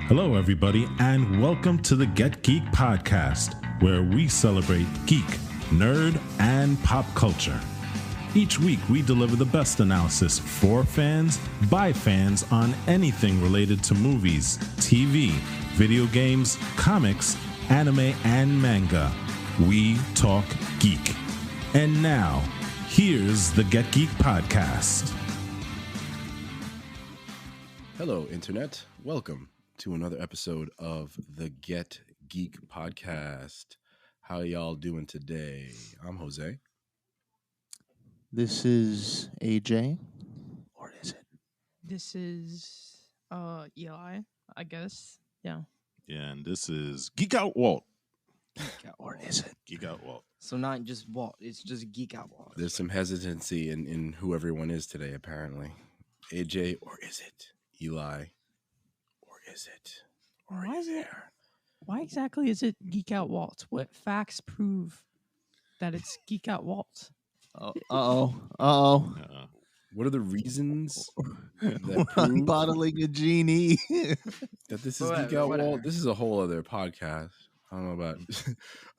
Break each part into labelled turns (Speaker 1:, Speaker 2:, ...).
Speaker 1: Hello, everybody, and welcome to the Get Geek podcast, where we celebrate geek, nerd, and pop culture. Each week, we deliver the best analysis for fans, by fans, on anything related to movies, TV, video games, comics, anime, and manga. We talk geek. And now, here's the Get Geek podcast.
Speaker 2: Hello, Internet. Welcome to another episode of the Get Geek podcast. How y'all doing today? I'm Jose.
Speaker 3: This is AJ. Or is it?
Speaker 4: This is Eli, I guess. Yeah.
Speaker 1: Yeah, and this is Geek Out Walt.
Speaker 3: Or is it?
Speaker 1: Geek Out Walt.
Speaker 5: So not just Walt, it's just Geek Out Walt.
Speaker 2: There's some hesitancy in who everyone is today, apparently. AJ, or is it? Eli, or is it? Or
Speaker 4: Why is it?
Speaker 2: there?
Speaker 4: Why exactly is it Geek Out Walt? What facts prove that it's Geek Out Walt?
Speaker 3: Uh-oh.
Speaker 2: What are the reasons that prove
Speaker 3: Bottling a genie.
Speaker 2: that this is
Speaker 5: Whatever,
Speaker 2: Geek Out
Speaker 5: whatever.
Speaker 2: Walt? This is a whole other podcast. I don't know about.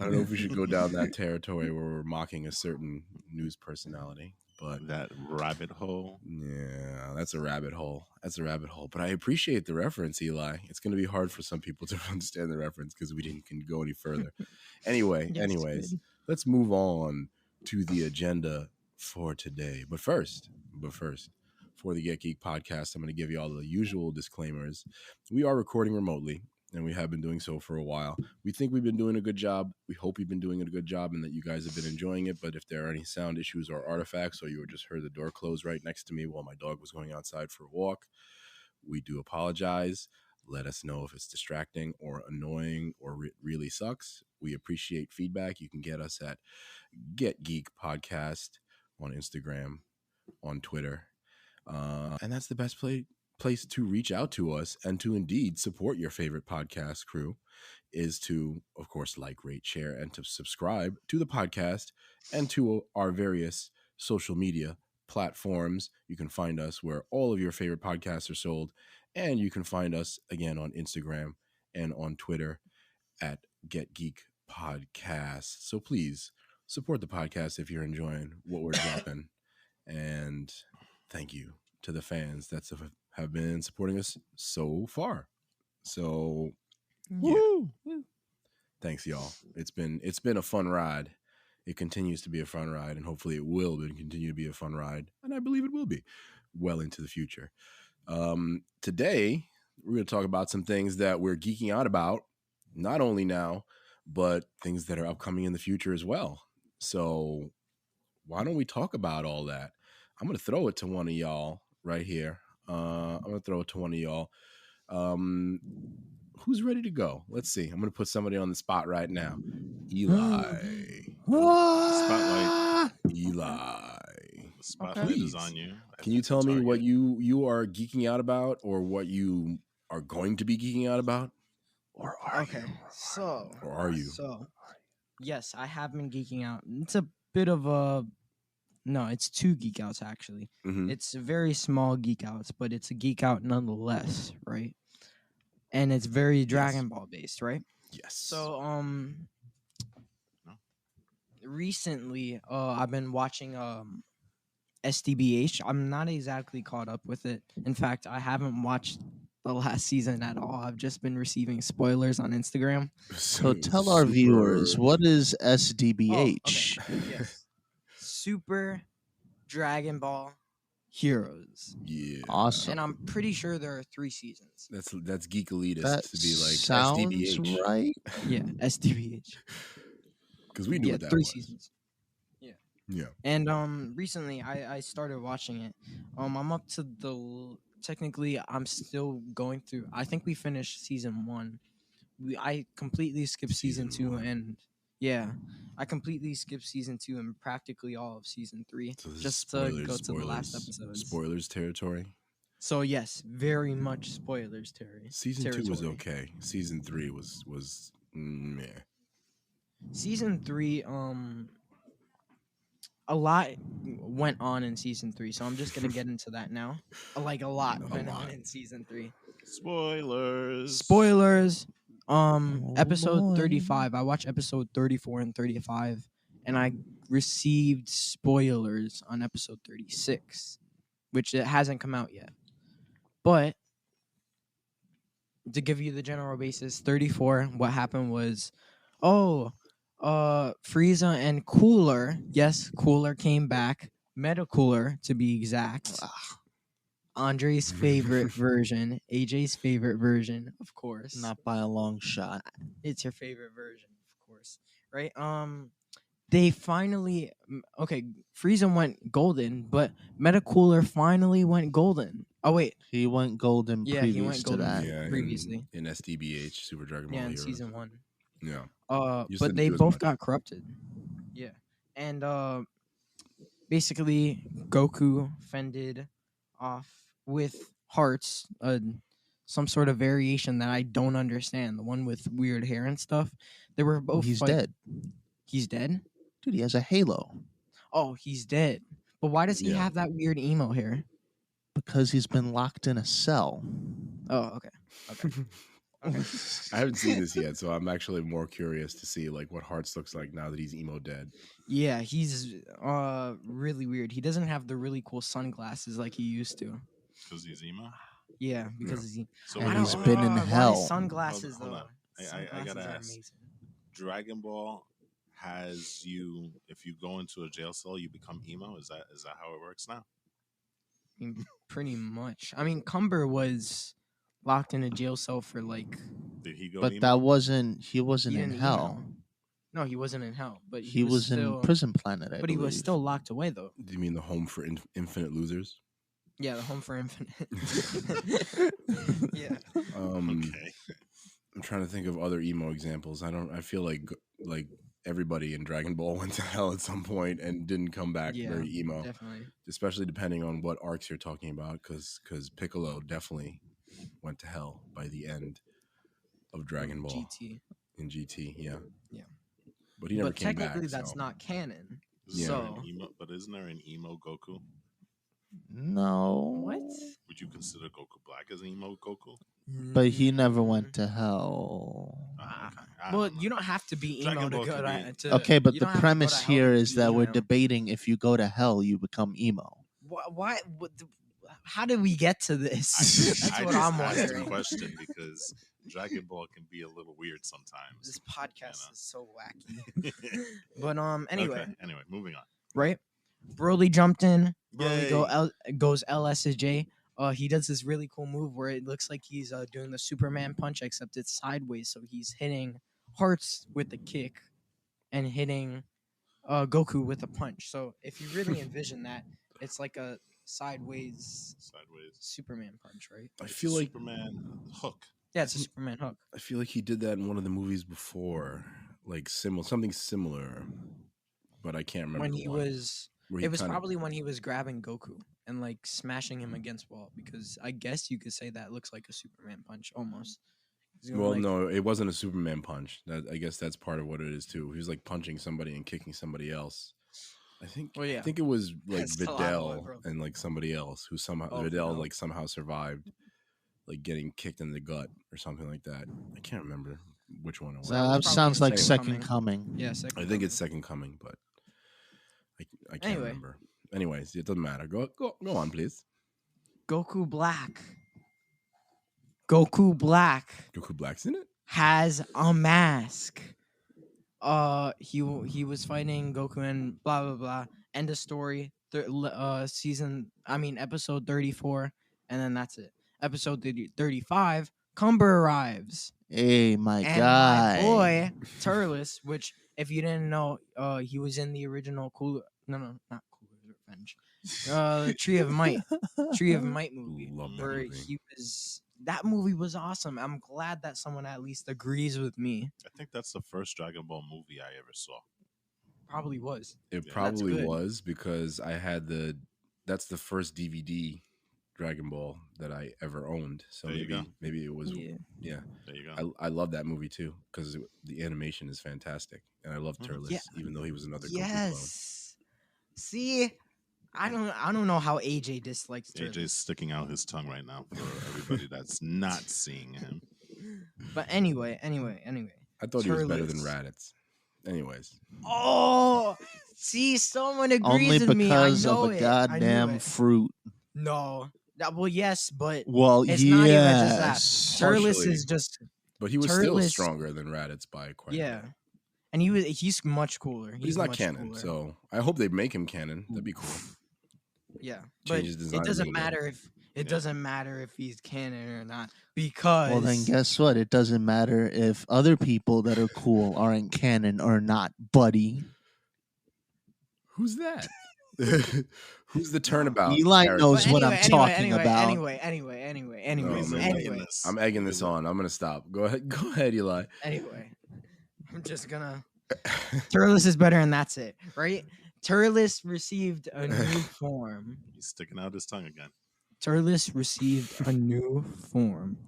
Speaker 2: I don't know if we should go down that territory where we're mocking a certain news personality, but
Speaker 1: That rabbit hole.
Speaker 2: yeah, that's a rabbit hole. That's a rabbit hole. But I appreciate the reference, Eli. It's going to be hard for some people to understand the reference because we didn't can go any further. Anyways,
Speaker 4: good.
Speaker 2: let's move on to the agenda for today. But first, for the Get Geek podcast, I'm going to give you all the usual disclaimers. We are recording remotely, and we have been doing so for a while. We think we've been doing a good job. We hope we've been doing a good job and that you guys have been enjoying it. But if there are any sound issues or artifacts, or you just heard the door close right next to me while my dog was going outside for a walk, we do apologize. Let us know if it's distracting or annoying or it really sucks. We appreciate feedback. You can get us at Get Geek Podcast on Instagram, on Twitter. And that's the best place to reach out to us and to indeed support your favorite podcast crew is to, of course, like, rate, share, and to subscribe to the podcast and to our various social media platforms. You can find us where all of your favorite podcasts are sold, and you can find us again on Instagram and on Twitter at Get Geek Podcast. So please support the podcast if you're enjoying what we're dropping. And thank you to the fans that have been supporting us so far. So
Speaker 4: Woo!
Speaker 2: thanks, y'all. It's been a fun ride. It continues to be a fun ride, and hopefully it will continue to be a fun ride. And I believe it will be well into the future. Today, we're going to talk about some things that we're geeking out about, not only now, but things that are upcoming in the future as well. So why don't we talk about all that? I'm going to throw it to one of y'all right here. I'm going to throw it to one of y'all. Who's ready to go? Let's see. I'm going to put somebody on the spot right now. Eli.
Speaker 1: Spotlight.
Speaker 2: Eli.
Speaker 1: The spotlight
Speaker 2: Please.
Speaker 1: is on you.
Speaker 2: Can you tell me what you are geeking out about, or what you are going to be geeking out about?
Speaker 3: Or are
Speaker 5: Okay,
Speaker 3: you?
Speaker 5: so
Speaker 2: Or are you?
Speaker 5: So yes, I have been geeking out. It's a bit of a it's two geek outs actually.
Speaker 2: Mhm.
Speaker 5: It's a very small geek outs, but it's a geek out nonetheless, right? And it's very Dragon Ball based, right?
Speaker 2: Yes.
Speaker 5: So recently I've been watching SDBH. I'm not exactly caught up with it. In fact, I haven't watched the last season at all. I've just been receiving spoilers on Instagram.
Speaker 3: So tell our viewers, what is SDBH?
Speaker 5: Oh, okay. Yes. Super Dragon Ball Heroes.
Speaker 2: Yeah.
Speaker 3: Awesome.
Speaker 5: And I'm pretty sure there are 3 seasons.
Speaker 2: That's geek elitist
Speaker 3: That
Speaker 2: to be like
Speaker 3: sounds
Speaker 2: SDBH.
Speaker 3: right.
Speaker 5: Yeah, SDBH.
Speaker 2: Because we knew
Speaker 5: Yeah,
Speaker 2: what that
Speaker 5: 3
Speaker 2: was.
Speaker 5: seasons.
Speaker 2: Yeah.
Speaker 5: And recently I started watching it. I'm up to technically I'm still going through. I think we finished season 1. I completely skipped season 2
Speaker 2: 1.
Speaker 5: and yeah, I completely skipped season 2 and practically all of season 3
Speaker 2: So this is
Speaker 5: just to go to the last episode.
Speaker 2: Spoilers territory.
Speaker 5: So yes, very much spoilers, Terry.
Speaker 2: Season 2 was
Speaker 5: territory.
Speaker 2: okay. Season 3 was meh.
Speaker 5: Season 3, a lot went on in season 3, so I'm just gonna get into that now. Like a lot went on in season 3.
Speaker 6: Spoilers.
Speaker 5: Spoilers.
Speaker 3: Oh,
Speaker 5: Episode
Speaker 3: boy.
Speaker 5: 35. I watched episode 34 and 35, and I received spoilers on episode 36, which it hasn't come out yet. But to give you the general basis, 34, what happened was, Frieza and Cooler, yes, Cooler came back, Meta Cooler to be exact. Andre's favorite version, AJ's favorite version, of course.
Speaker 3: Not by a long shot.
Speaker 5: It's your favorite version, of course, right? They finally Frieza went golden, but Metacooler finally went golden. Oh wait,
Speaker 3: He went golden
Speaker 5: Yeah, he
Speaker 3: previous
Speaker 5: went
Speaker 3: to
Speaker 5: golden.
Speaker 3: that.
Speaker 2: Yeah,
Speaker 5: Previously.
Speaker 2: in SDBH, Super Dragon Ball
Speaker 5: yeah, in
Speaker 2: Heroes.
Speaker 5: season 1.
Speaker 2: Yeah. You
Speaker 5: But
Speaker 2: said
Speaker 5: they
Speaker 2: do as
Speaker 5: both
Speaker 2: much.
Speaker 5: got corrupted. Yeah, and basically Goku fended off with hearts, some sort of variation that I don't understand. The one with weird hair and stuff. They were both.
Speaker 3: He's dead.
Speaker 5: He's dead.
Speaker 3: Dude, he has a halo
Speaker 5: Oh, he's dead. But why does he
Speaker 2: Yeah.
Speaker 5: have that weird emo hair?
Speaker 3: because he's been locked in a cell.
Speaker 5: Oh, okay. Okay.
Speaker 2: I haven't seen this yet, so I'm actually more curious to see like what Hearts looks like now that he's emo dead.
Speaker 5: Yeah, he's really weird. He doesn't have the really cool sunglasses like he used to.
Speaker 6: Because he's emo.
Speaker 5: Yeah, because he.
Speaker 6: So
Speaker 3: And
Speaker 6: what
Speaker 3: he's
Speaker 6: is it?
Speaker 3: been in
Speaker 5: why his
Speaker 3: hell.
Speaker 5: Sunglasses
Speaker 6: Hold
Speaker 5: though.
Speaker 6: on. I
Speaker 5: Sunglasses
Speaker 6: gotta
Speaker 5: are
Speaker 6: ask.
Speaker 5: amazing.
Speaker 6: Dragon Ball has you. If you go into a jail cell, you become emo. Is that how it works now?
Speaker 5: I mean, pretty much. I mean, Cumber was locked in a jail cell for like.
Speaker 6: Did he go?
Speaker 3: But
Speaker 6: emo?
Speaker 3: that wasn't. He wasn't
Speaker 5: He
Speaker 3: in
Speaker 5: didn't
Speaker 3: hell.
Speaker 5: emo. No, he wasn't in hell, but
Speaker 3: He was
Speaker 5: still,
Speaker 3: in Prison Planet. I
Speaker 5: But he was
Speaker 3: believe.
Speaker 5: still locked away though.
Speaker 2: Do you mean the home for infinite losers?
Speaker 5: Yeah, the Home for Infinite. yeah.
Speaker 6: Okay.
Speaker 2: I'm trying to think of other emo examples. I feel like everybody in Dragon Ball went to hell at some point and didn't come back
Speaker 5: Yeah,
Speaker 2: very emo.
Speaker 5: definitely.
Speaker 2: Especially depending on what arcs you're talking about, because Piccolo definitely went to hell by the end of Dragon Ball
Speaker 5: GT.
Speaker 2: in GT. Yeah.
Speaker 5: Yeah.
Speaker 2: But he never
Speaker 5: But
Speaker 2: came back.
Speaker 5: technically, that's
Speaker 2: so.
Speaker 5: not canon.
Speaker 6: Isn't there
Speaker 5: So-
Speaker 6: an emo, but isn't there an emo Goku?
Speaker 3: No.
Speaker 5: What?
Speaker 6: Would you consider Goku Black as emo Goku?
Speaker 3: But he never went to hell.
Speaker 6: Ah, okay. I
Speaker 5: Well,
Speaker 6: don't know.
Speaker 5: you don't have to be
Speaker 6: Dragon
Speaker 5: emo to
Speaker 6: Ball
Speaker 5: go
Speaker 6: can
Speaker 5: to.
Speaker 6: be-
Speaker 5: to
Speaker 3: Okay, but
Speaker 5: you
Speaker 3: the
Speaker 5: don't have to go
Speaker 3: premise
Speaker 5: to hell
Speaker 3: here
Speaker 5: to
Speaker 3: is
Speaker 5: be
Speaker 3: that we're
Speaker 5: emo.
Speaker 3: debating if you go to hell, you become emo.
Speaker 5: Why? How did we get to this? That's
Speaker 6: I
Speaker 5: what
Speaker 6: just
Speaker 5: I'm
Speaker 6: asked the
Speaker 5: wondering.
Speaker 6: question because Dragon Ball can be a little weird sometimes.
Speaker 5: This podcast
Speaker 6: know.
Speaker 5: is so wacky. But anyway,
Speaker 6: Okay, anyway, moving on.
Speaker 5: right? Broly jumped in.
Speaker 6: Yay.
Speaker 5: Broly goes LSJ. He does this really cool move where it looks like he's doing the Superman punch, except it's sideways. So he's hitting Hearts with the kick and hitting Goku with a punch. So if you really envision that, it's like a sideways Superman punch, right?
Speaker 2: I feel like
Speaker 6: Superman hook.
Speaker 5: Yeah, it's a Superman hook.
Speaker 2: I feel like he did that in one of the movies before, like something similar, but I can't remember
Speaker 5: When
Speaker 2: the
Speaker 5: he
Speaker 2: one,
Speaker 5: was,
Speaker 2: where
Speaker 5: it was
Speaker 2: kinda-
Speaker 5: probably when he was grabbing Goku and like smashing him against wall, because I guess you could say that looks like a Superman punch almost. He's going
Speaker 2: Well,
Speaker 5: like-
Speaker 2: no, it wasn't a Superman punch. I guess that's part of what it is too. He was like punching somebody and kicking somebody else. I think.
Speaker 5: Well, yeah.
Speaker 2: I think it was like
Speaker 5: That's still out of order,
Speaker 2: Videl
Speaker 5: bro.
Speaker 2: and like somebody else who somehow
Speaker 5: Oh,
Speaker 2: Videl
Speaker 5: Videl.
Speaker 2: like somehow survived, like getting kicked in the gut or something like that. I can't remember which one it was.
Speaker 5: So that was
Speaker 3: That
Speaker 5: probably
Speaker 3: sounds like
Speaker 2: Second
Speaker 3: Second Coming.
Speaker 5: Yeah, second.
Speaker 2: I think it's Second Coming, but I can't
Speaker 5: Anyway.
Speaker 2: remember. Anyways, it doesn't matter. Go on, please.
Speaker 5: Goku Black. Goku Black
Speaker 2: Goku Black's in it.
Speaker 5: has a mask. He was fighting Goku and blah blah blah. End of story. Episode 34, and then that's it. Episode 35. Cumber arrives.
Speaker 3: Hey, my
Speaker 5: And
Speaker 3: guy.
Speaker 5: my boy Turles, which if you didn't know, he was in the original not Cooler's Revenge. Tree of Might movie.
Speaker 2: Love that
Speaker 5: Where
Speaker 2: movie.
Speaker 5: that movie was awesome. I'm glad that someone at least agrees with me.
Speaker 6: I think that's the first Dragon Ball movie I ever saw.
Speaker 5: Probably was.
Speaker 2: It
Speaker 6: Yeah.
Speaker 2: probably
Speaker 5: good.
Speaker 2: was because I had that's the first DVD Dragon Ball that I ever owned. So
Speaker 6: There you go.
Speaker 2: maybe it was
Speaker 5: Yeah.
Speaker 6: There you go.
Speaker 2: I love that movie too because the animation is fantastic and I love Turles
Speaker 5: Yeah.
Speaker 2: even though he was another Goku clone.
Speaker 5: Yes. See, I don't know how AJ dislikes Turles.
Speaker 6: AJ's sticking out his tongue right now for everybody that's not seeing him.
Speaker 5: But anyway.
Speaker 2: I thought he was better than
Speaker 5: Turles.
Speaker 2: Raditz. Anyways,
Speaker 5: Oh, see, someone agrees
Speaker 3: Only
Speaker 5: with me. I
Speaker 3: because
Speaker 5: know
Speaker 3: of a
Speaker 5: it.
Speaker 3: goddamn
Speaker 5: I knew it.
Speaker 3: fruit.
Speaker 5: No. Well, yes, but
Speaker 3: Well,
Speaker 5: it's not even just that.
Speaker 3: yes.
Speaker 5: Turles
Speaker 2: Partially.
Speaker 5: is just
Speaker 2: but he was still
Speaker 5: Turles-
Speaker 2: stronger than Raditz by quite a
Speaker 5: yeah,
Speaker 2: bit.
Speaker 5: and he's much cooler.
Speaker 2: But he's not
Speaker 5: much
Speaker 2: canon,
Speaker 5: cooler.
Speaker 2: so I hope they make him canon. That'd be cool.
Speaker 5: Yeah,
Speaker 2: Change
Speaker 5: but
Speaker 2: his design
Speaker 5: it
Speaker 2: a
Speaker 5: doesn't
Speaker 2: little bit.
Speaker 5: matter if
Speaker 6: Yeah.
Speaker 5: doesn't matter if he's canon or not because
Speaker 3: Well, then guess what? It doesn't matter if other people that are cool aren't canon or not, buddy.
Speaker 2: Who's that? Who's the turnabout?
Speaker 3: Eli
Speaker 2: character?
Speaker 3: knows
Speaker 5: But
Speaker 3: what I'm talking about.
Speaker 5: Anyways,
Speaker 2: man.
Speaker 5: anyways,
Speaker 2: I'm egging this on. I'm gonna stop. Go ahead, Eli.
Speaker 5: anyway, I'm just gonna. Turles is better, and that's it, right? Turles received a new form.
Speaker 6: He's sticking out his tongue again.
Speaker 5: Turles received a new form.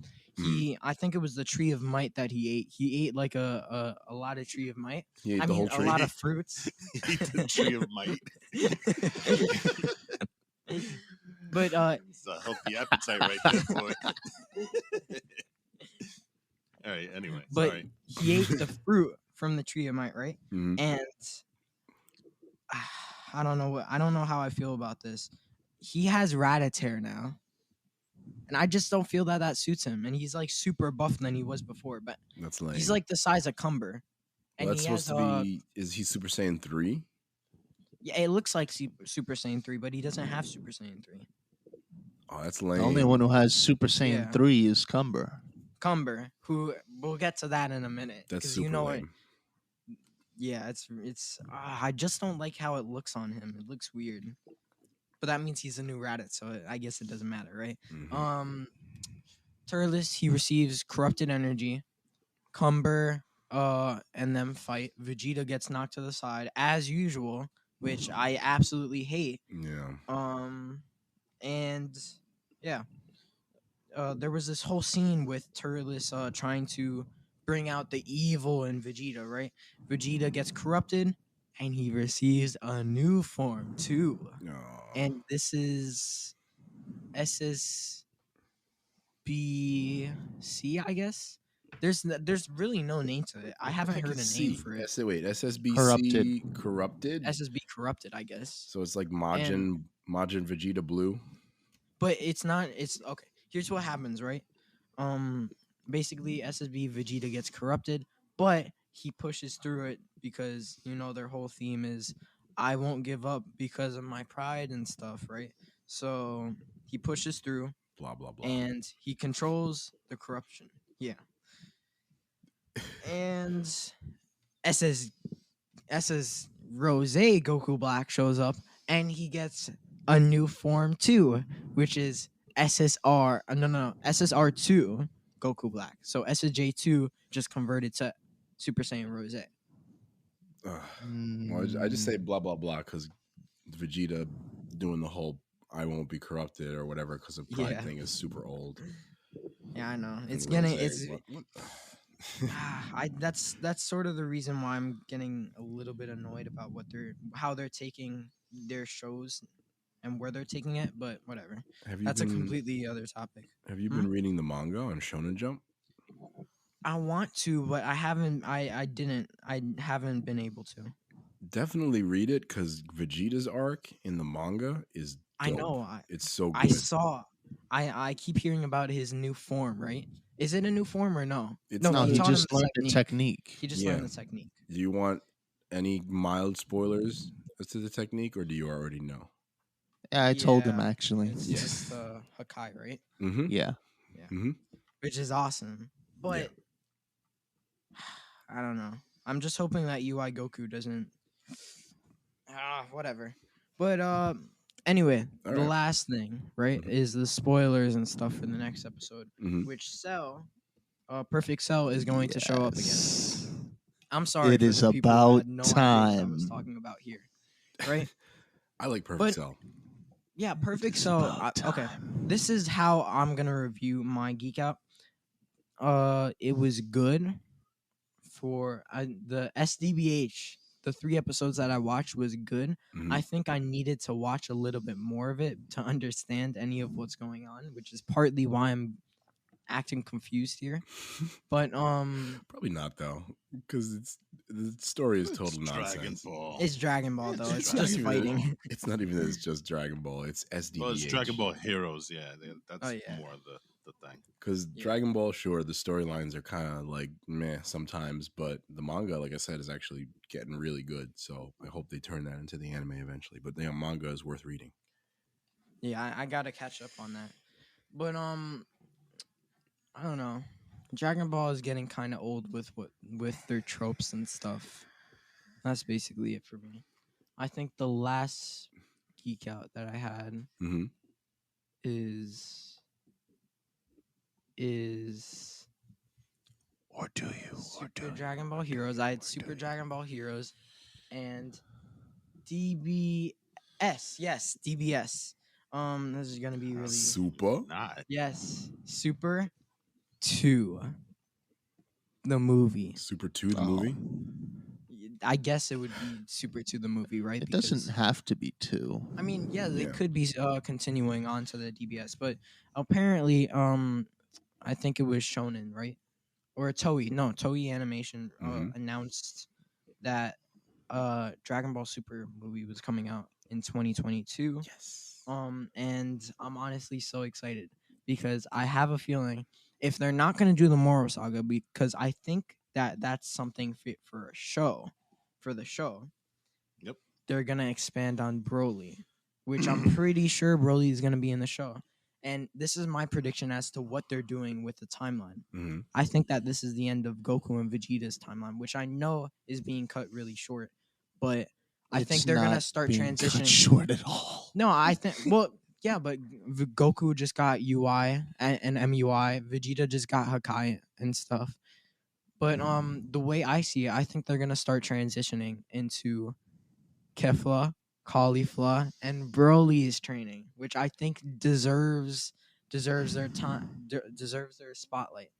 Speaker 5: I think it was the tree of might that he ate. He ate like a lot of tree of might.
Speaker 2: He ate
Speaker 5: I
Speaker 2: the
Speaker 5: mean,
Speaker 2: whole tree.
Speaker 5: a lot of fruits.
Speaker 6: He ate the tree of might.
Speaker 5: But
Speaker 6: It's a healthy appetite right there, boy. All right. Anyway,
Speaker 5: but
Speaker 6: sorry.
Speaker 5: he ate the fruit from the tree of might, right?
Speaker 2: Mhm.
Speaker 5: And I don't know how I feel about this. He has Raditz hair now, and I just don't feel that suits him. And he's like super buff than he was before, but
Speaker 2: That's lame.
Speaker 5: he's like the size of Cumber. And
Speaker 2: Well, that's
Speaker 5: he has
Speaker 2: supposed to be. Is he Super Saiyan 3?
Speaker 5: yeah, it looks like Super Saiyan 3, but he doesn't have Super Saiyan 3.
Speaker 2: Oh, that's
Speaker 3: The
Speaker 2: lame.
Speaker 3: only one who has Super Saiyan
Speaker 5: Yeah.
Speaker 3: 3 is Cumber.
Speaker 5: Cumber, who we'll get to that in a minute.
Speaker 2: That's
Speaker 5: 'cause
Speaker 2: super
Speaker 5: you know
Speaker 2: lame.
Speaker 5: Yeah, it's. I just don't like how it looks on him. It looks weird. But that means he's a new Raditz, so I guess it doesn't matter, right?
Speaker 2: Mhm.
Speaker 5: Turles, he receives corrupted energy. Cumber, and them fight. Vegeta gets knocked to the side as usual, which I absolutely hate.
Speaker 2: Yeah.
Speaker 5: And yeah, there was this whole scene with Turles trying to bring out the evil in Vegeta, right? Vegeta gets corrupted, and he receives a new form too.
Speaker 2: No.
Speaker 5: And this is SSBC, I guess. There's really no name to it. I haven't heard a name for it.
Speaker 2: Wait, SSBC corrupted.
Speaker 5: SSB corrupted, I guess.
Speaker 2: So it's like Majin Vegeta Blue.
Speaker 5: But it's not. It's okay. Here's what happens, right? Basically, SSB Vegeta gets corrupted, but he pushes through it because their whole theme is I won't give up because of my pride and stuff, right? So he pushes through,
Speaker 2: Blah blah blah.
Speaker 5: and he controls the corruption. Yeah. And SS Rose Goku Black shows up, and he gets a new form too, which is SSR2 Goku Black. So SSJ2 just converted to Super Saiyan Rose.
Speaker 2: Well, I just say blah blah blah because Vegeta doing the whole "I won't be corrupted" or whatever because of pride
Speaker 5: Yeah.
Speaker 2: thing is super old.
Speaker 5: Yeah, I know. It's
Speaker 2: And
Speaker 5: getting
Speaker 2: Rose,
Speaker 5: it's
Speaker 2: what?
Speaker 5: that's sort of the reason why I'm getting a little bit annoyed about how they're taking their shows and where they're taking it, but whatever.
Speaker 2: Have you
Speaker 5: That's a
Speaker 2: been,
Speaker 5: completely other topic.
Speaker 2: Have you been reading the manga on Shonen Jump?
Speaker 5: I want to, but I haven't haven't been able to.
Speaker 2: Definitely read it because Vegeta's arc in the manga is dope.
Speaker 5: I know.
Speaker 2: It's so good.
Speaker 5: I saw. I keep hearing about his new form, right? Is it a new form or no?
Speaker 2: It's
Speaker 3: No,
Speaker 2: not-
Speaker 3: he
Speaker 5: taught him
Speaker 3: just learned the technique.
Speaker 5: He just
Speaker 2: Yeah.
Speaker 5: learned the technique.
Speaker 2: Do you want any mild spoilers as to the technique, or do you already know?
Speaker 3: Yeah, I told him
Speaker 5: Yeah.
Speaker 3: actually.
Speaker 5: It's
Speaker 2: Yeah.
Speaker 5: just Hakai, right?
Speaker 2: Mm-hmm.
Speaker 3: Yeah.
Speaker 5: Which is awesome. But I don't know. I'm just hoping that UI Goku doesn't. Whatever. But anyway,
Speaker 2: All
Speaker 5: the
Speaker 2: right.
Speaker 5: last thing, right, is the spoilers and stuff for the next episode,
Speaker 2: Mhm.
Speaker 5: which Perfect Cell is going to show up again.
Speaker 3: Yes.
Speaker 5: I'm sorry.
Speaker 3: It
Speaker 5: for
Speaker 3: is
Speaker 5: the people who had
Speaker 3: about
Speaker 5: no idea what I was
Speaker 3: time.
Speaker 5: talking about here, right?
Speaker 2: I like Perfect
Speaker 5: But-
Speaker 2: Cell.
Speaker 5: Yeah, Perfect
Speaker 3: It's
Speaker 5: Cell.
Speaker 3: about
Speaker 5: Okay,
Speaker 3: time.
Speaker 5: this is how I'm gonna review my Geek Out. It was good for the SDBH the 3 episodes that I watched was good.
Speaker 2: Mhm.
Speaker 5: I think I needed to watch a little bit more of it to understand any of what's going on, which is partly why I'm acting confused here. But
Speaker 2: Probably not though, because the story is total
Speaker 6: Dragon
Speaker 2: nonsense.
Speaker 6: Ball.
Speaker 5: it's Dragon Ball though.
Speaker 6: It's
Speaker 5: It's just
Speaker 2: not even-
Speaker 5: fighting.
Speaker 2: It's not even that it's just Dragon Ball. It's SDBH.
Speaker 6: Well, it's Dragon Ball Heroes. Yeah, that's
Speaker 5: Oh, yeah.
Speaker 6: more the thing.
Speaker 2: Because
Speaker 5: Yeah.
Speaker 2: Dragon Ball, sure, the storylines are kind of like meh sometimes, but the manga, like I said, is actually getting really good. So I hope they turn that into the anime eventually. But the manga is worth reading.
Speaker 5: Yeah, I gotta catch up on that. But I don't know. Dragon Ball is getting kind of old with their tropes and stuff. That's basically it for me. I think the last geek out that I had
Speaker 2: Mm-hmm.
Speaker 5: is
Speaker 6: Or do you?
Speaker 5: Super Dragon Ball Heroes. I had Super Dragon Ball Heroes and DBS. Yes, DBS. This is gonna be really
Speaker 2: Super.
Speaker 6: Not.
Speaker 5: yes. Super 2. The movie.
Speaker 2: Super 2, the
Speaker 3: Oh.
Speaker 2: movie.
Speaker 5: I guess it would be Super 2 the movie, right?
Speaker 3: It doesn't have to be 2.
Speaker 5: I mean, yeah, they
Speaker 2: Yeah.
Speaker 5: could be continuing on to the DBS, but apparently, I think it was Shonen, right? Or Toei. No, Toei Animation
Speaker 2: Mhm.
Speaker 5: announced that Dragon Ball Super movie was coming out in 2022.
Speaker 2: Yes.
Speaker 5: And I'm honestly so excited because I have a feeling if they're not going to do the Moro Saga, because I think that that's something fit for the show.
Speaker 6: Yep.
Speaker 5: They're going to expand on Broly, which I'm pretty sure Broly is going to be in the show. And this is my prediction as to what they're doing with the timeline.
Speaker 2: Mm-hmm.
Speaker 5: I think that this is the end of Goku and Vegeta's timeline, which I know is being cut really short, but I think
Speaker 3: It's
Speaker 5: they're gonna
Speaker 3: not
Speaker 5: start
Speaker 3: being cut
Speaker 5: transitioning.
Speaker 3: short at all.
Speaker 5: No, I think. Well, yeah, but Goku just got UI and MUI. Vegeta just got Hakai and stuff. But the way I see it, I think they're gonna start transitioning into Kefla, Caulifla, and Broly's training, which I think deserves their time, deserves their spotlight,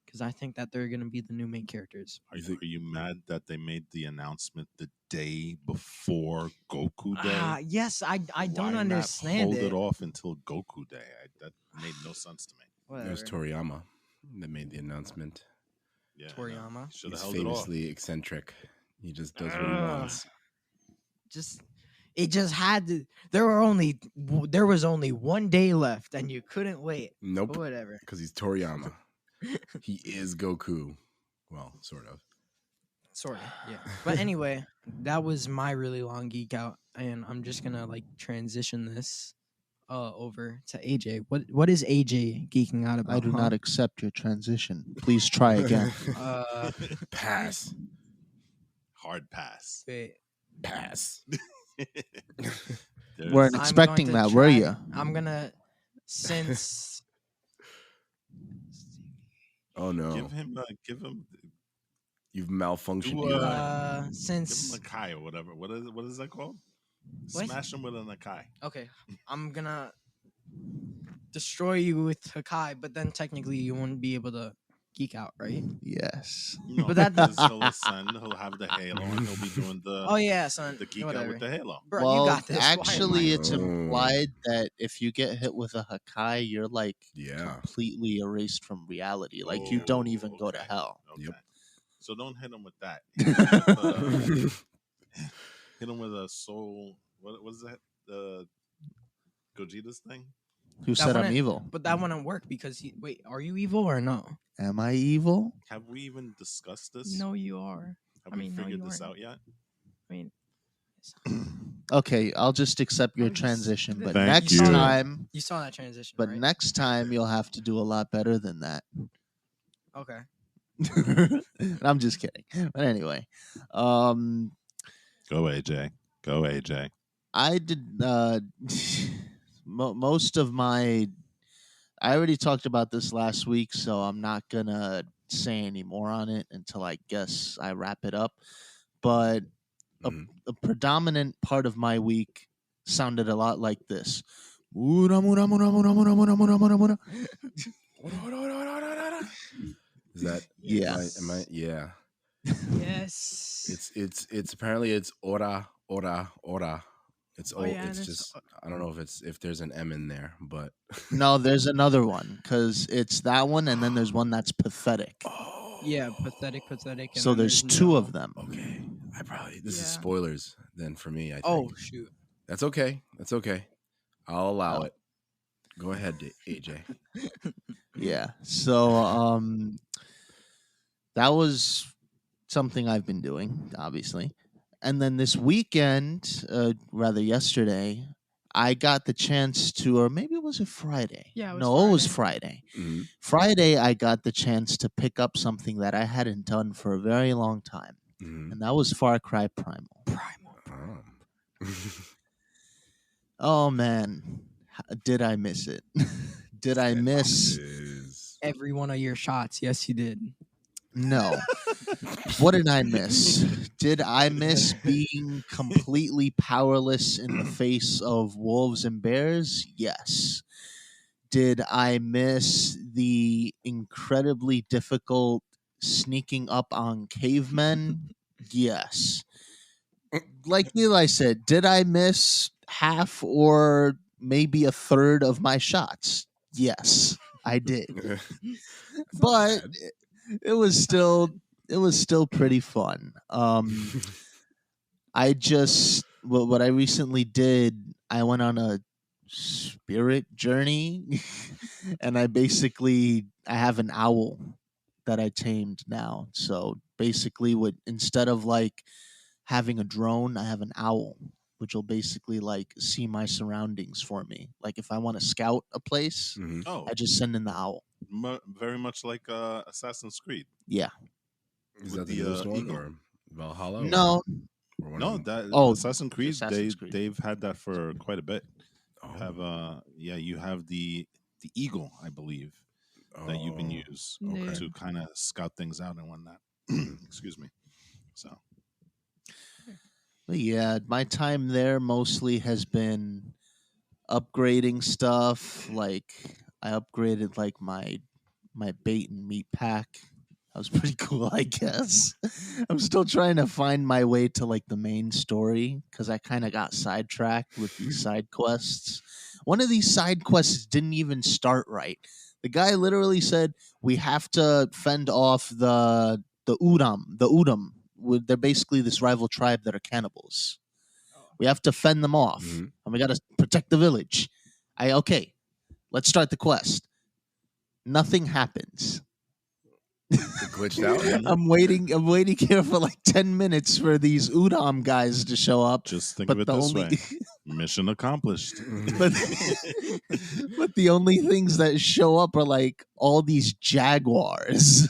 Speaker 5: because I think that they're gonna be the new main characters.
Speaker 6: Are you mad that they made the announcement the day before Goku Day?
Speaker 5: Yes, I don't
Speaker 6: Why
Speaker 5: understand
Speaker 6: not hold
Speaker 5: it.
Speaker 6: it off until Goku Day? That made no sense to me.
Speaker 2: There's
Speaker 5: Whatever.
Speaker 2: Toriyama that made the announcement.
Speaker 6: Yeah,
Speaker 5: Toriyama.
Speaker 6: should
Speaker 2: He's
Speaker 6: have held it off.
Speaker 2: famously eccentric. He just does what he
Speaker 5: Ugh.
Speaker 2: wants.
Speaker 5: It just had to. There was only one day left, and you couldn't wait.
Speaker 2: Nope.
Speaker 5: But whatever.
Speaker 2: Because he's Toriyama. He is Goku. Well, sort of.
Speaker 5: Sort of, yeah. But anyway, that was my really long geek out, and I'm just gonna transition this over to AJ. What is AJ geeking out about?
Speaker 3: I do
Speaker 5: huh?
Speaker 3: not accept your transition. Please try again.
Speaker 2: Pass.
Speaker 6: Hard pass.
Speaker 5: Wait.
Speaker 2: Pass.
Speaker 3: Weren't
Speaker 5: I'm
Speaker 3: expecting
Speaker 5: going to
Speaker 3: that, were
Speaker 5: try-
Speaker 3: you?
Speaker 5: I'm gonna since
Speaker 2: Oh no.
Speaker 6: Give him
Speaker 2: You've malfunctioned.
Speaker 6: Do,
Speaker 2: Eli.
Speaker 6: give him
Speaker 5: since
Speaker 6: a Kai or whatever. What is that called?
Speaker 5: What?
Speaker 6: Smash him with an Akai.
Speaker 5: okay, I'm gonna destroy you with Hakai, but then technically you wouldn't be able to geek out, right?
Speaker 3: Yes.
Speaker 6: No,
Speaker 5: But that-
Speaker 6: because he'll ascend, he'll have the halo, and he'll be doing the
Speaker 5: Oh yeah, son.
Speaker 6: the geek
Speaker 5: whatever.
Speaker 6: out with the halo.
Speaker 5: Bro,
Speaker 3: well,
Speaker 5: you got this. Why am
Speaker 3: actually,
Speaker 5: I-
Speaker 3: it's implied that if you get hit with a Hakai, you're like
Speaker 2: Yeah.
Speaker 3: completely erased from reality. Like you don't even go to
Speaker 6: okay.
Speaker 3: hell.
Speaker 6: Okay.
Speaker 2: Yep.
Speaker 6: So don't hit him with that.
Speaker 2: Mm-hmm.
Speaker 6: Hit him with a soul. What was that? The Gogeta's thing.
Speaker 3: Who said I'm
Speaker 5: wouldn't-
Speaker 3: evil?
Speaker 5: But that wouldn't work because wait, are you evil or no?
Speaker 3: Am I evil?
Speaker 6: Have we even discussed this?
Speaker 4: No, you are.
Speaker 6: Have
Speaker 4: I mean,
Speaker 6: we
Speaker 4: no,
Speaker 6: figured
Speaker 4: you
Speaker 6: this
Speaker 4: aren't.
Speaker 6: out yet?
Speaker 4: I mean,
Speaker 3: Okay, I'll just accept your
Speaker 4: I'm just-
Speaker 3: transition. But
Speaker 6: Thank
Speaker 3: next
Speaker 6: you.
Speaker 3: time,
Speaker 5: You saw that transition,
Speaker 3: but
Speaker 5: right?
Speaker 3: next time you'll have to do a lot better than that.
Speaker 5: Okay.
Speaker 3: I'm just kidding. But anyway,
Speaker 6: Go AJ. Go AJ.
Speaker 3: I did most of my. I already talked about this last week, so I'm not gonna say any more on it until I guess I wrap it up. But
Speaker 2: Mhm.
Speaker 3: a predominant part of my week sounded a lot like this.
Speaker 2: Is that?
Speaker 3: Yeah.
Speaker 2: Am I? Yeah.
Speaker 4: Yes.
Speaker 2: It's apparently it's ora. It's
Speaker 4: Oh, yeah,
Speaker 2: it's
Speaker 4: and
Speaker 2: just I don't know if there's an M in there, but
Speaker 3: No, there's another one because it's that one, and then there's one that's pathetic.
Speaker 2: oh
Speaker 5: Yeah, pathetic, and
Speaker 3: So
Speaker 5: then
Speaker 3: there's
Speaker 5: there's
Speaker 3: two
Speaker 5: no.
Speaker 3: of them.
Speaker 2: okay. This is
Speaker 4: Yeah.
Speaker 2: spoilers then for me. I think
Speaker 5: Oh shoot.
Speaker 2: that's okay. I'll allow
Speaker 3: Oh.
Speaker 2: it. Go ahead, AJ.
Speaker 3: Yeah. So that was something I've been doing, obviously. And then this weekend, rather yesterday, I got the chance to, or maybe it was a Friday.
Speaker 4: Yeah, it was
Speaker 3: No, it was Friday.
Speaker 2: Mhm.
Speaker 3: Friday, I got the chance to pick up something that I hadn't done for a very long time,
Speaker 2: Mhm.
Speaker 3: and that was Far Cry Primal.
Speaker 2: Oh.
Speaker 3: Oh man, did I miss it? Did I miss?
Speaker 5: Every one of your shots. Yes, you did.
Speaker 3: No. What did I miss? Did I miss being completely powerless in the face of wolves and bears? Yes. Did I miss the incredibly difficult sneaking up on cavemen? Yes. Like Eli said, did I miss half or maybe a third of my shots? Yes, I did. But it was still pretty fun. I just what I recently did, I went on a spirit journey and I have an owl that I tamed now. So basically instead of like having a drone, I have an owl which will basically like see my surroundings for me. Like if I want to scout a place,
Speaker 6: Oh,
Speaker 3: I just send in the owl.
Speaker 6: very much like Assassin's Creed.
Speaker 3: Yeah.
Speaker 2: Is
Speaker 6: With
Speaker 2: that the
Speaker 6: the,
Speaker 2: newest one
Speaker 6: eagle.
Speaker 2: or Valhalla?
Speaker 3: No,
Speaker 2: or one
Speaker 6: No,
Speaker 2: of them?
Speaker 6: that
Speaker 3: Oh,
Speaker 6: Assassin's Creed.
Speaker 3: Assassin's Creed.
Speaker 6: They've had that for quite a bit.
Speaker 2: Oh.
Speaker 6: You have you have the eagle, I believe, that you can use
Speaker 4: Yeah.
Speaker 6: to kind of scout things out and whatnot. Excuse me. So
Speaker 3: But yeah, my time there mostly has been upgrading stuff. Like I upgraded like my bait and meat pack. That was pretty cool, I guess. I'm still trying to find my way to like the main story because I kind of got sidetracked with these side quests. One of these side quests didn't even start right. The guy literally said we have to fend off the Udam. They're basically this rival tribe that are cannibals. We have to fend them off,
Speaker 2: Mhm.
Speaker 3: and we got to protect the village. Okay, let's start the quest. Nothing happens.
Speaker 2: It glitched out.
Speaker 3: I'm waiting here for like 10 minutes for these Udam guys to show up.
Speaker 6: just think
Speaker 3: But
Speaker 6: of it
Speaker 3: the
Speaker 6: this
Speaker 3: only
Speaker 6: way: mission accomplished.
Speaker 3: but, but the only things that show up are like all these jaguars.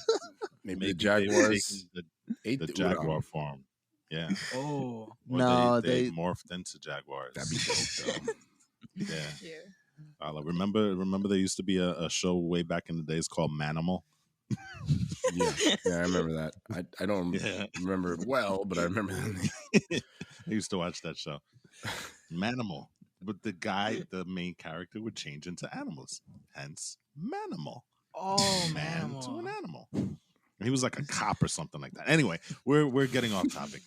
Speaker 2: Maybe the
Speaker 6: they've
Speaker 2: Jaguars
Speaker 6: taken
Speaker 2: ate
Speaker 6: the
Speaker 2: the
Speaker 6: jaguar
Speaker 2: Udon.
Speaker 6: form. Yeah,
Speaker 5: Oh.
Speaker 6: or
Speaker 3: No,
Speaker 6: they
Speaker 3: they
Speaker 6: morphed into jaguars.
Speaker 2: That'd be dope, though.
Speaker 6: Yeah. Remember there used to be a show way back in the days called Manimal.
Speaker 2: Yeah, I remember that. I don't
Speaker 6: Yeah.
Speaker 2: remember it well, but I remember that.
Speaker 6: I used to watch that show. Manimal. But the main character would change into animals. Hence Manimal.
Speaker 5: Oh
Speaker 6: Man to an
Speaker 5: man.
Speaker 6: animal. He was like a cop or something like that. Anyway, we're getting off topic.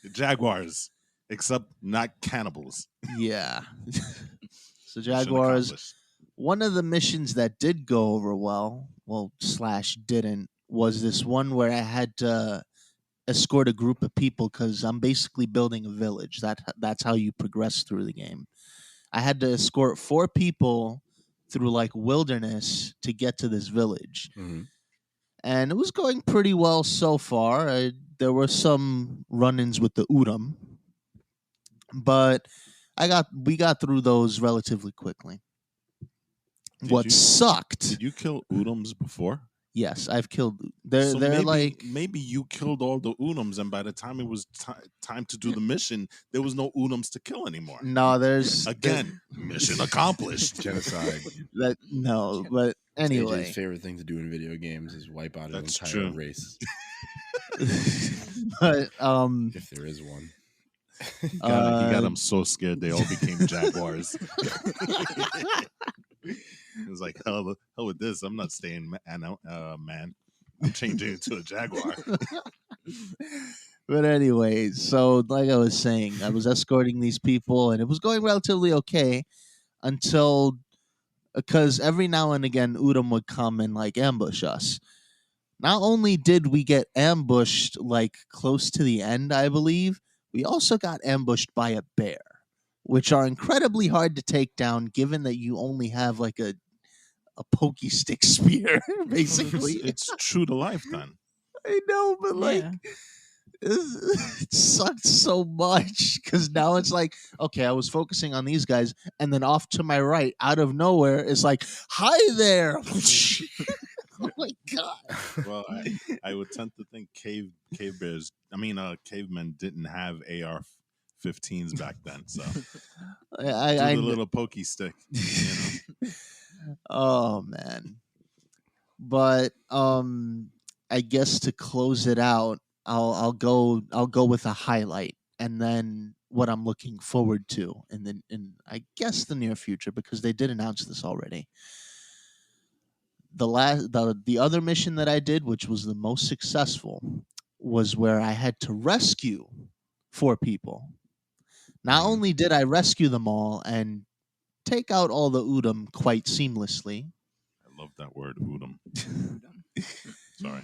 Speaker 6: The jaguars, except not cannibals.
Speaker 3: yeah. So
Speaker 6: Mission
Speaker 3: jaguars.
Speaker 6: accomplished.
Speaker 3: One of the missions that did go over well / didn't, was this one where I had to escort a group of people because I'm basically building a village. That's how you progress through the game. I had to escort 4 people through like wilderness to get to this village,
Speaker 2: Mhm.
Speaker 3: and it was going pretty well so far. There were some run-ins with the Udam, but we got through those relatively quickly. What sucked?
Speaker 6: Did you kill Udams before?
Speaker 3: Yes, I've killed. They're
Speaker 6: maybe,
Speaker 3: like
Speaker 6: maybe you killed all the Udams, and by the time it was time to do the mission, there was no Udams to kill anymore.
Speaker 3: no. There's
Speaker 6: Again, mission accomplished.
Speaker 2: Genocide.
Speaker 3: that no, but anyway.
Speaker 2: AJ's favorite thing to do in video games is wipe out an
Speaker 6: That's
Speaker 2: entire
Speaker 6: true.
Speaker 2: race,
Speaker 3: But
Speaker 2: if there is one.
Speaker 6: He got them so scared they all became jaguars. It was like hell with this. I'm not staying man. I'm changing it to a Jaguar.
Speaker 3: But anyway, so like I was saying, I was escorting these people, and it was going relatively okay until because every now and again Udom would come and like ambush us. Not only did we get ambushed like close to the end, I believe, we also got ambushed by a bear, which are incredibly hard to take down given that you only have like a pokey stick spear, basically.
Speaker 6: It's true to life then.
Speaker 3: I know, but like
Speaker 4: Yeah.
Speaker 3: it sucked so much because now it's like, okay, I was focusing on these guys, and then off to my right, out of nowhere, it's like, hi there. Oh my god.
Speaker 6: Well, I would tend to think cavemen didn't have AR-15s back then, so
Speaker 3: I
Speaker 6: do the little pokey stick.
Speaker 3: Oh man. But I guess to close it out, I'll go with a highlight, and then what I'm looking forward to in I guess the near future, because they did announce this already. The other mission that I did, which was the most successful, was where I had to rescue 4 people. Not only did I rescue them all and take out all the Udom quite seamlessly,
Speaker 6: I love that word, Udom. Sorry.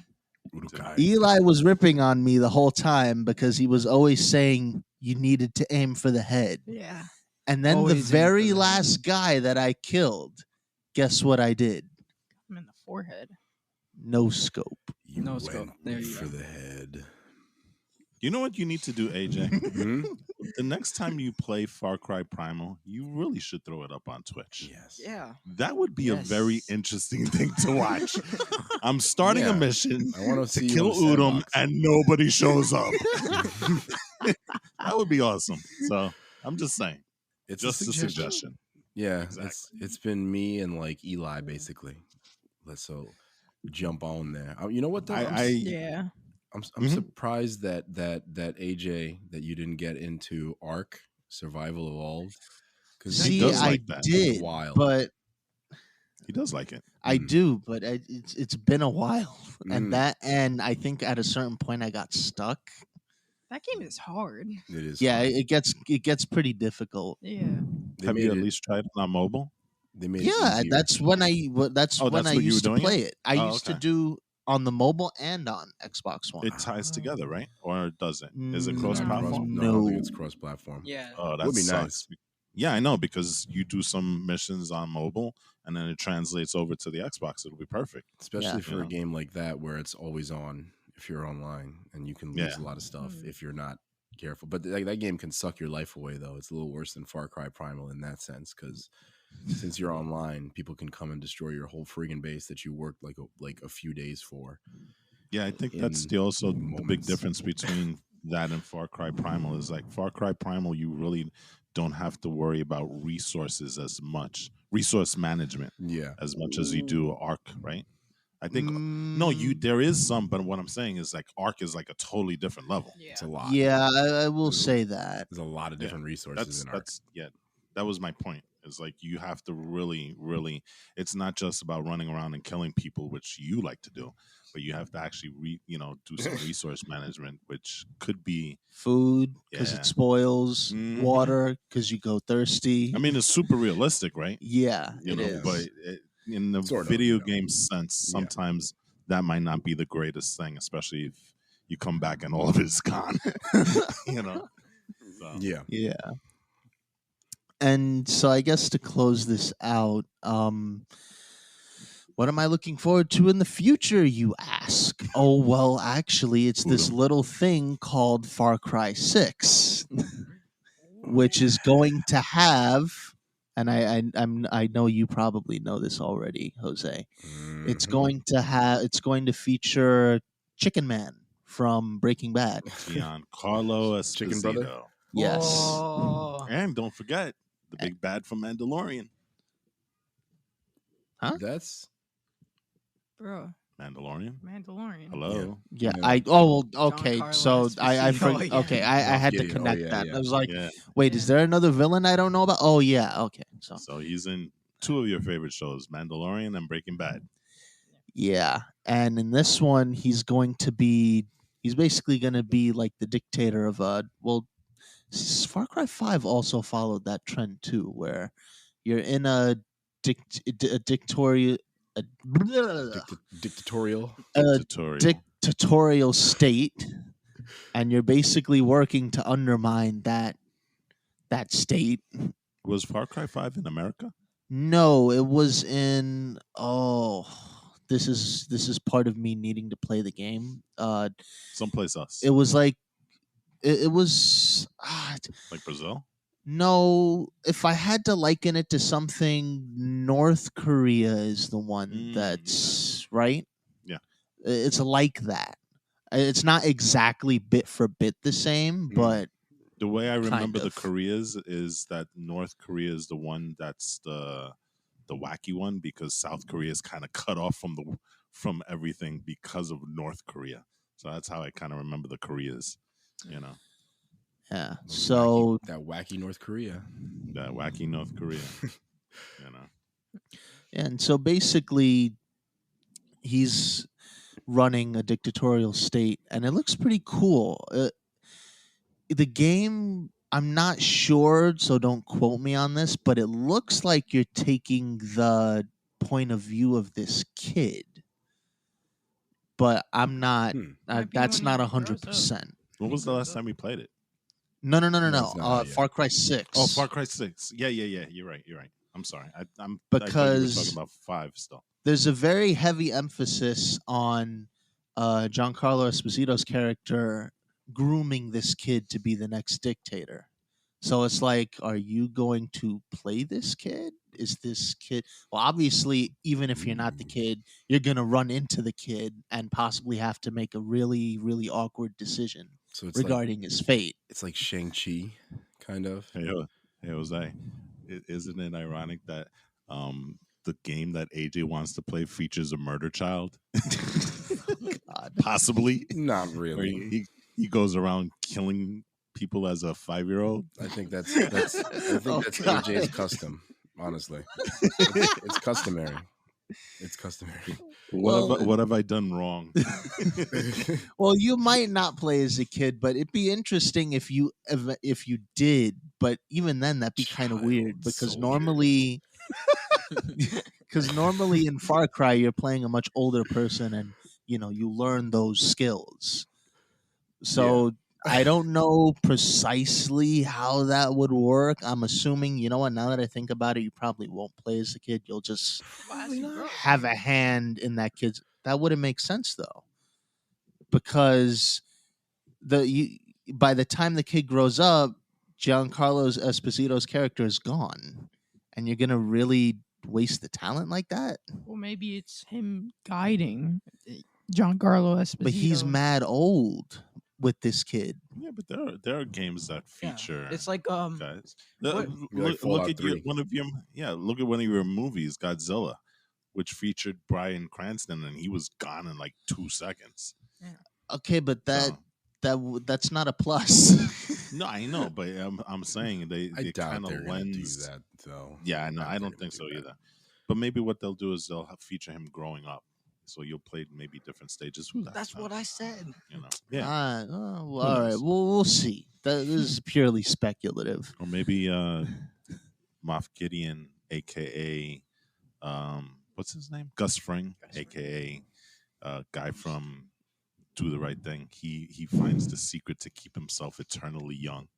Speaker 3: Eli was ripping on me the whole time because he was always saying you needed to aim for the head.
Speaker 4: Yeah.
Speaker 3: And then
Speaker 5: Always aim
Speaker 3: the
Speaker 5: for
Speaker 3: very
Speaker 5: the head.
Speaker 3: last guy that I killed, guess what I did?
Speaker 4: I'm in the forehead.
Speaker 3: No scope.
Speaker 2: You
Speaker 5: No
Speaker 2: went
Speaker 5: scope. There you
Speaker 2: for
Speaker 5: go.
Speaker 2: the head.
Speaker 6: You know what you need to do, AJ?
Speaker 2: Hmm?
Speaker 6: The next time you play Far Cry Primal, you really should throw it up on Twitch.
Speaker 2: Yes.
Speaker 5: Yeah.
Speaker 6: That would be a very
Speaker 5: Yes.
Speaker 6: interesting thing to watch. I'm starting a
Speaker 2: Yeah.
Speaker 6: mission
Speaker 2: I want to
Speaker 6: to
Speaker 2: see
Speaker 6: kill
Speaker 2: you in the
Speaker 6: Udom
Speaker 2: sandbox.
Speaker 6: and nobody shows up. That would be awesome. So I'm just saying.
Speaker 2: It's
Speaker 6: Just a suggestion.
Speaker 2: Yeah,
Speaker 6: Exactly.
Speaker 2: it's been me and like Eli basically. Let's jump on there. You know what though?
Speaker 4: Yeah.
Speaker 2: I'm
Speaker 6: Mhm.
Speaker 2: surprised that AJ that you didn't get into Ark Survival Evolved. Because
Speaker 3: See,
Speaker 6: does
Speaker 3: I
Speaker 6: like that.
Speaker 3: did,
Speaker 2: Wild.
Speaker 3: but
Speaker 6: He does like it.
Speaker 3: I
Speaker 2: Mm.
Speaker 3: do, but it's been a while,
Speaker 2: Mm.
Speaker 3: and I think at a certain point I got stuck.
Speaker 4: That game is hard.
Speaker 2: It is.
Speaker 3: Yeah,
Speaker 2: hard.
Speaker 3: it gets pretty difficult.
Speaker 4: Yeah.
Speaker 2: They
Speaker 6: Have
Speaker 2: made
Speaker 6: you at
Speaker 2: it-
Speaker 6: least tried it on mobile?
Speaker 2: They made it
Speaker 3: Yeah,
Speaker 2: easier.
Speaker 3: that's when I
Speaker 6: Oh,
Speaker 3: when
Speaker 6: that's
Speaker 3: I
Speaker 6: what you were
Speaker 3: used to
Speaker 6: doing
Speaker 3: play
Speaker 6: it?
Speaker 3: it. I
Speaker 6: Oh,
Speaker 3: used to
Speaker 6: okay.
Speaker 3: do on the mobile and on Xbox One.
Speaker 6: It ties together, right? Or does it? Is it
Speaker 3: Mm,
Speaker 6: cross
Speaker 4: no.
Speaker 6: platform?
Speaker 2: No, I don't think
Speaker 3: No.
Speaker 2: it's cross platform.
Speaker 5: Yeah.
Speaker 6: Oh, that
Speaker 2: Would be
Speaker 6: sucks.
Speaker 2: nice.
Speaker 6: Yeah, I know, because you do some missions on mobile and then it translates over to the Xbox. It'll be perfect.
Speaker 2: Especially
Speaker 3: Yeah.
Speaker 2: for
Speaker 6: You
Speaker 2: a
Speaker 6: know?
Speaker 2: game like that where it's always on if you're online and you can lose
Speaker 6: Yeah.
Speaker 2: a lot of stuff
Speaker 4: Mm.
Speaker 2: if you're not careful. But that game can suck your life away though. It's a little worse than Far Cry Primal in that sense because since you're online, people can come and destroy your whole friggin' base that you worked like a few days for.
Speaker 6: Yeah, I think that's
Speaker 2: In
Speaker 6: also the big
Speaker 2: moments.
Speaker 6: difference between that and Far Cry Primal is like Far Cry Primal, you really don't have to worry about resources as much, resource management
Speaker 2: Yeah.
Speaker 6: as much as you do Ark, right? I think
Speaker 3: Mm,
Speaker 6: there is some, but what I'm saying is like Ark is like a totally different level.
Speaker 4: Yeah.
Speaker 2: It's a lot.
Speaker 3: Yeah, I will
Speaker 2: There's a-
Speaker 3: say that.
Speaker 2: There's a lot of
Speaker 6: Yeah.
Speaker 2: different resources in Ark.
Speaker 6: That was my point. It's like you have to really, really. It's not just about running around and killing people, which you like to do, but you have to actually do some resource management, which could be.
Speaker 3: Food because
Speaker 6: Yeah.
Speaker 3: it spoils.
Speaker 6: Mhm.
Speaker 3: Water because you go thirsty.
Speaker 6: I mean, it's super realistic, right?
Speaker 3: yeah,
Speaker 6: You
Speaker 3: it
Speaker 6: know,
Speaker 3: is.
Speaker 6: but in the
Speaker 2: Sort of,
Speaker 6: video
Speaker 2: you know.
Speaker 6: game sense,
Speaker 2: Yeah.
Speaker 6: sometimes that might not be the greatest thing, especially if you come back and all of it's gone. you know. So.
Speaker 2: Yeah.
Speaker 3: Yeah. And so I guess to close this out, what am I looking forward to in the future, you ask? Oh, well, actually, it's this
Speaker 6: Udom.
Speaker 3: little thing called Far Cry 6, which is going to have, and I know you probably know this already, Jose. It's
Speaker 2: Mhm.
Speaker 3: going to feature Chicken Man from Breaking Bad.
Speaker 6: Giancarlo Esposito.
Speaker 2: Chicken brother?
Speaker 3: Yes.
Speaker 5: Oh.
Speaker 6: And don't forget the big bad from Mandalorian.
Speaker 3: Huh?
Speaker 2: That's
Speaker 4: Bro.
Speaker 6: Mandalorian.
Speaker 4: Mandalorian.
Speaker 6: Hello.
Speaker 3: Yeah,
Speaker 2: Yeah.
Speaker 3: okay.
Speaker 5: Giancarlo
Speaker 3: So I
Speaker 5: Esposito, yeah.
Speaker 3: okay, I
Speaker 2: Moff
Speaker 3: had to
Speaker 2: Gideon. Oh,
Speaker 3: connect
Speaker 2: yeah,
Speaker 3: that.
Speaker 2: yeah.
Speaker 3: I was like,
Speaker 6: Yeah.
Speaker 3: wait,
Speaker 4: Yeah.
Speaker 3: is there another villain I don't know about? Oh yeah, okay. So
Speaker 6: So he's in two of your favorite shows, Mandalorian and Breaking Bad.
Speaker 3: Yeah, and in this one, he's basically going to be like the dictator of Far Cry 5 also followed that trend too, where you're in a dictatorial a,
Speaker 2: Dictatorial.
Speaker 3: a
Speaker 6: Tutorial.
Speaker 3: dictatorial state, and you're basically working to undermine that state.
Speaker 6: Was Far Cry 5 in America?
Speaker 3: No, it was in this is part of me needing to play the game.
Speaker 6: Someplace else.
Speaker 3: It was like it was
Speaker 6: Like Brazil?
Speaker 3: no, if I had to liken it to something, North Korea is the one that's right.
Speaker 6: Yeah.
Speaker 3: It's like that. It's not exactly bit for bit the same, but
Speaker 6: The way I remember
Speaker 3: kind
Speaker 6: the
Speaker 3: of.
Speaker 6: Koreas is that North Korea is the one that's the wacky one, because South Korea is kind of cut off from everything because of North Korea. So that's how I kind of remember the Koreas, you know.
Speaker 3: Yeah. So
Speaker 2: that wacky North Korea.
Speaker 6: That wacky North Korea. You know.
Speaker 3: and so basically he's running a dictatorial state, and it looks pretty cool. The game, I'm not sure, so don't quote me on this, but it looks like you're taking the point of view of this kid. But I'm not.
Speaker 4: Might be
Speaker 3: That's
Speaker 4: when
Speaker 3: not
Speaker 4: he grows up.
Speaker 3: 100%.
Speaker 6: When was the last time we played it?
Speaker 3: No.
Speaker 2: it's not yet.
Speaker 3: Far Cry 6.
Speaker 6: Oh, Far Cry 6. Yeah. You're right. I'm sorry. I thought you were
Speaker 3: Because
Speaker 6: talking about 5 still.
Speaker 3: there's a very heavy emphasis on Giancarlo Esposito's character grooming this kid to be the next dictator. So it's like, are you going to play this kid? Is this kid? Well, obviously, even if you're not the kid, you're going to run into the kid and possibly have to make a really, really awkward decision
Speaker 2: So it's
Speaker 3: regarding his fate.
Speaker 2: It's like Shang-Chi, kind of.
Speaker 6: Hey, Jose, isn't it ironic that the game that AJ wants to play features a murder child?
Speaker 3: God.
Speaker 6: Possibly.
Speaker 2: Not
Speaker 6: Where
Speaker 2: really.
Speaker 6: he goes around killing people as a 5-year-old.
Speaker 2: I think that's
Speaker 3: God.
Speaker 2: AJ's custom. Honestly, it's customary. It's customary.
Speaker 6: What have I done wrong?
Speaker 3: Well, you might not play as a kid, but it'd be interesting if you did. But even then, that'd be kind of
Speaker 2: Child
Speaker 3: weird because
Speaker 2: soldier.
Speaker 3: normally in Far Cry you're playing a much older person, and you learn those skills. So I don't know precisely how that would work. I'm assuming, now that I think about it, you probably won't play as a kid. You'll just have a hand in that kid's. That wouldn't make sense though, because by the time the kid grows up, Giancarlo Esposito's character is gone, and you're gonna really waste the talent like that.
Speaker 4: Well, maybe it's him guiding Giancarlo Esposito.
Speaker 3: But he's mad old with this kid.
Speaker 6: Yeah, but there are games that feature.
Speaker 5: It's like
Speaker 6: guys.
Speaker 2: Like
Speaker 6: Look
Speaker 2: Fallout
Speaker 6: at
Speaker 2: 3.
Speaker 6: one of your movies, Godzilla, which featured Bryan Cranston, and he was gone in like 2 seconds.
Speaker 3: Okay, but that's not a plus.
Speaker 6: No, I know, but I'm saying they
Speaker 2: I doubt
Speaker 6: kind
Speaker 2: they're
Speaker 6: of
Speaker 2: gonna do
Speaker 6: lens.
Speaker 2: that though.
Speaker 6: Yeah, no, I don't think so either. But maybe what they'll do is they'll feature him growing up, so you'll play maybe different stages.
Speaker 5: that's what I said.
Speaker 6: Yeah,
Speaker 3: All right. Well, we'll see. This is purely speculative.
Speaker 6: or maybe Moff Gideon, aka what's his name, Gus Fring, aka guy from Do the Right Thing. He finds the secret to keep himself eternally young.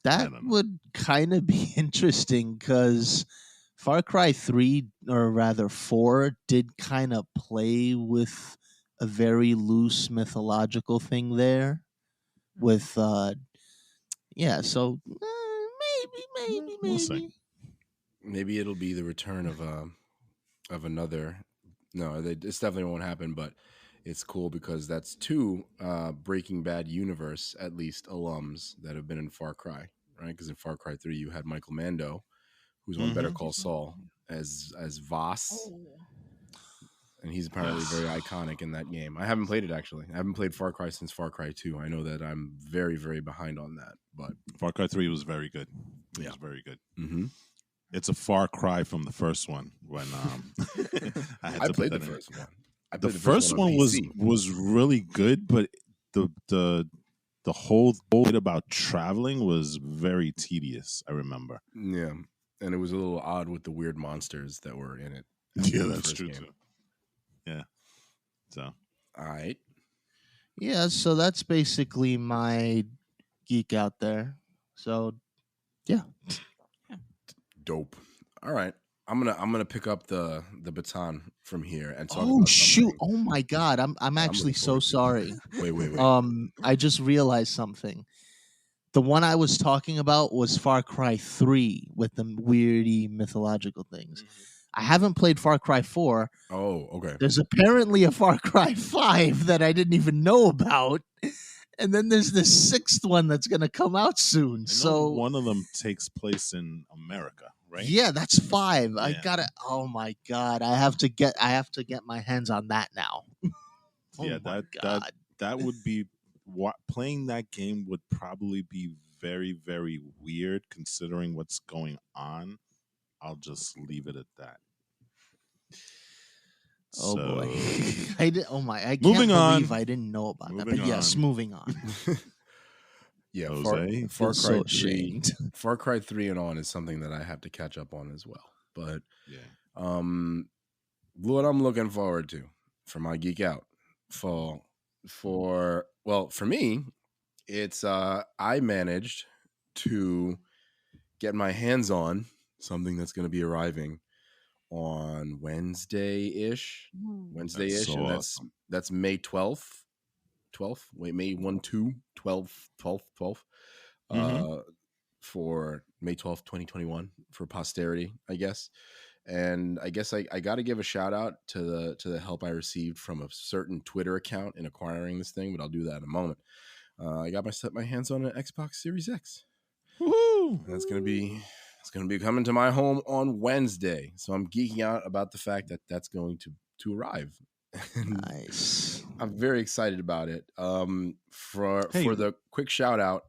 Speaker 3: That would kind of be interesting because Far Cry 3, or rather 4, did kind of play with a very loose mythological thing there. With, so maybe.
Speaker 6: We'll see.
Speaker 2: Maybe it'll be the return of another. No, this definitely won't happen. But it's cool because that's 2 Breaking Bad universe, at least, alums that have been in Far Cry, right? Because in Far Cry 3 you had Michael Mando, who's on Better Call Saul, as Voss. And he's apparently very iconic in that game. I haven't played it, actually. I haven't played Far Cry since Far Cry 2. I know that I'm very, very behind on that. But
Speaker 6: Far Cry 3 was very good. It was very good.
Speaker 2: Mm-hmm.
Speaker 6: it's a far cry from the first one. When I had
Speaker 2: I
Speaker 6: to
Speaker 2: played
Speaker 6: put
Speaker 2: the
Speaker 6: that in.
Speaker 2: first one. I
Speaker 6: The
Speaker 2: played
Speaker 6: first
Speaker 2: on
Speaker 6: one
Speaker 2: PC.
Speaker 6: was really good, but the whole bit about traveling was very tedious. I remember.
Speaker 2: Yeah, and it was a little odd with the weird monsters that were in it.
Speaker 6: Yeah,
Speaker 2: in the
Speaker 6: that's
Speaker 2: first
Speaker 6: true
Speaker 2: game.
Speaker 6: too. Yeah. So
Speaker 2: All right.
Speaker 3: Yeah, so that's basically my geek out there. So yeah.
Speaker 2: Dope. All right. I'm gonna pick up the baton from here and talk
Speaker 3: Oh
Speaker 2: about
Speaker 3: shoot!
Speaker 2: something.
Speaker 3: Oh my god! I'm
Speaker 2: that
Speaker 3: actually
Speaker 2: looking
Speaker 3: so
Speaker 2: forward to.
Speaker 3: sorry.
Speaker 2: Wait.
Speaker 3: I just realized something. The one I was talking about was Far Cry 3 with the weirdy mythological things. I haven't played Far Cry 4.
Speaker 2: Oh, okay.
Speaker 3: There's apparently a Far Cry 5 that I didn't even know about. And then there's this sixth one that's going to come out soon.
Speaker 6: I know
Speaker 3: So
Speaker 6: one of them takes place in America, right?
Speaker 3: yeah, that's 5. I
Speaker 6: Yeah.
Speaker 3: got to Oh my god, I have to get my hands on that now.
Speaker 6: Yeah,
Speaker 3: my god.
Speaker 6: that would be playing that game would probably be very, very weird considering what's going on. I'll just leave it at that.
Speaker 3: Oh boy.
Speaker 6: So,
Speaker 3: I can't
Speaker 6: Moving on.
Speaker 3: believe I didn't know about that. But
Speaker 6: Moving
Speaker 3: yes,
Speaker 6: on.
Speaker 3: moving on.
Speaker 2: Yeah,
Speaker 6: Jose?
Speaker 2: Far
Speaker 3: Feel so
Speaker 2: Cry 3.
Speaker 3: ashamed.
Speaker 2: Far Cry 3 and on is something that I have to catch up on as well. But
Speaker 6: yeah.
Speaker 2: what I'm looking forward to for my geek out for me, it's I managed to get my hands on something that's going to be arriving on Wednesday-ish.
Speaker 6: That's so
Speaker 2: And
Speaker 6: awesome.
Speaker 2: that's May 12th. May 1, 2, 12, 12, 12. For May 12th, 2021, for posterity, I guess. And I guess I got to give a shout out to the help I received from a certain Twitter account in acquiring this thing, but I'll do that in a moment. I got my hands on an Xbox Series X.
Speaker 6: Woohoo!
Speaker 2: It's gonna be coming to my home on Wednesday, so I'm geeking out about the fact that that's going to arrive.
Speaker 3: Nice.
Speaker 2: I'm very excited about it. For the quick shout out,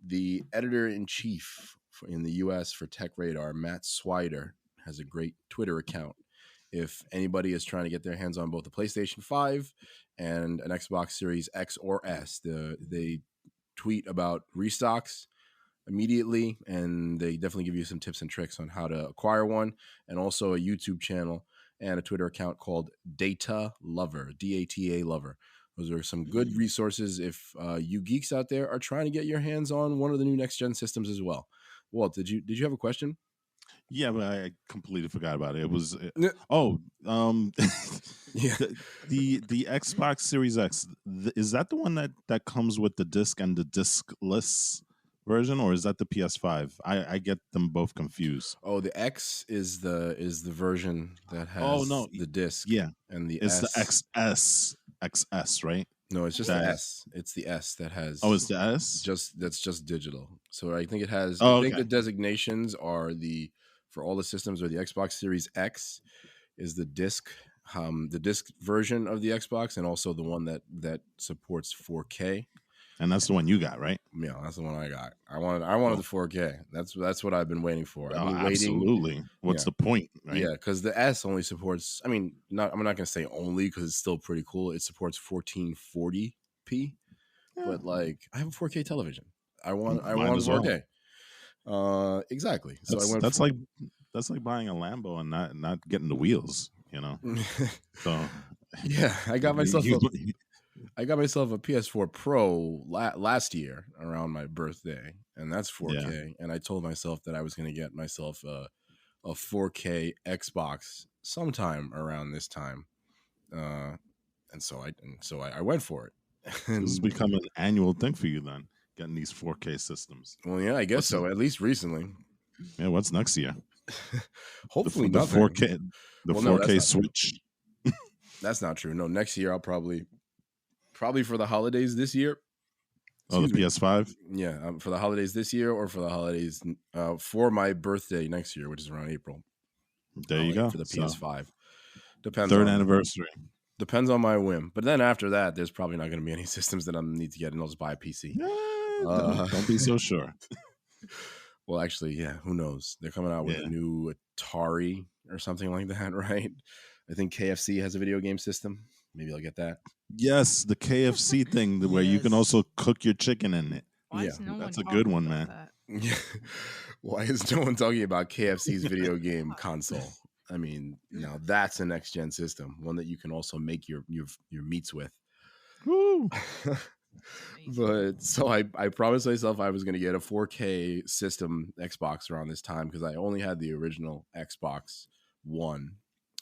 Speaker 2: the editor-in-chief in the U.S. for Tech Radar, Matt Swider, has a great Twitter account. If anybody is trying to get their hands on both the PlayStation 5 and an Xbox Series X or S, they tweet about restocks immediately, and they definitely give you some tips and tricks on how to acquire one, and also a YouTube channel and a Twitter account called Data Lover, DATA Lover. Those are some good resources if you geeks out there are trying to get your hands on one of the new next gen systems as well. Walt, did you have a question?
Speaker 6: Yeah, but I completely forgot about it. It was
Speaker 2: Yeah.
Speaker 6: Yeah. The Xbox Series X, is that the one that comes with the disc and the discless version, or is that the PS5? I get them both confused.
Speaker 2: Oh, the X is the version that has the disc.
Speaker 6: Yeah,
Speaker 2: and the
Speaker 6: it's
Speaker 2: S.
Speaker 6: the XS, right?
Speaker 2: No, it's just the S. It's the S that has.
Speaker 6: Oh, it's the S.
Speaker 2: That's just digital. So I think it has.
Speaker 6: Oh,
Speaker 2: I think
Speaker 6: okay.
Speaker 2: the designations are for all the systems, or the Xbox Series X is the disc version of the Xbox, and also the one that supports 4K.
Speaker 6: And that's the one you got, right?
Speaker 2: Yeah, that's the one I got. I wanted the 4K. That's what I've been waiting for. I've been waiting.
Speaker 6: Absolutely. What's the point, right?
Speaker 2: Yeah, because the S only supports. I'm not gonna say only, because it's still pretty cool. It supports 1440p, but like I have a 4K television. I want 4K. Well. Exactly. So
Speaker 6: that's like buying a Lambo and not getting the wheels. So
Speaker 2: yeah, I got myself a PS4 Pro last year around my birthday, and that's 4K. Yeah. And I told myself that I was going to get myself a 4K Xbox sometime around this time, and so I went for it.
Speaker 6: This has become an annual thing for you then, getting these 4K systems.
Speaker 2: Well, yeah, I guess so. At least recently.
Speaker 6: Yeah, what's next year?
Speaker 2: Hopefully
Speaker 6: the
Speaker 2: nothing.
Speaker 6: 4K, the 4K Switch.
Speaker 2: That's not true. No, next year I'll probably for the holidays this year.
Speaker 6: Oh, the PS5?
Speaker 2: Yeah, for the holidays this year, or for the holidays for my birthday next year, which is around April.
Speaker 6: There you go.
Speaker 2: For the PS5. Depends.
Speaker 6: Third anniversary.
Speaker 2: Depends on my whim. But then after that, there's probably not going to be any systems that I need to get, and I'll just buy a PC.
Speaker 6: Don't be so sure.
Speaker 2: Well, actually, yeah, who knows? They're coming out with a
Speaker 6: Yeah.
Speaker 2: new Atari or something like that, right? I think KFC has a video game system. Maybe I'll get that.
Speaker 6: Yes, the KFC thing where you can
Speaker 5: Yes.
Speaker 6: also cook your chicken in it.
Speaker 4: Why
Speaker 2: Yeah.
Speaker 4: is no one
Speaker 6: That's a
Speaker 4: talking
Speaker 6: good one,
Speaker 4: about
Speaker 6: man.
Speaker 4: that?
Speaker 2: Yeah. Why is no one talking about KFC's video game
Speaker 4: God.
Speaker 2: console? I mean, now that's a next gen system, one that you can also make your meats with.
Speaker 6: Woo!
Speaker 2: But so I promised myself I was going to get a 4K system Xbox around this time because I only had the original Xbox One.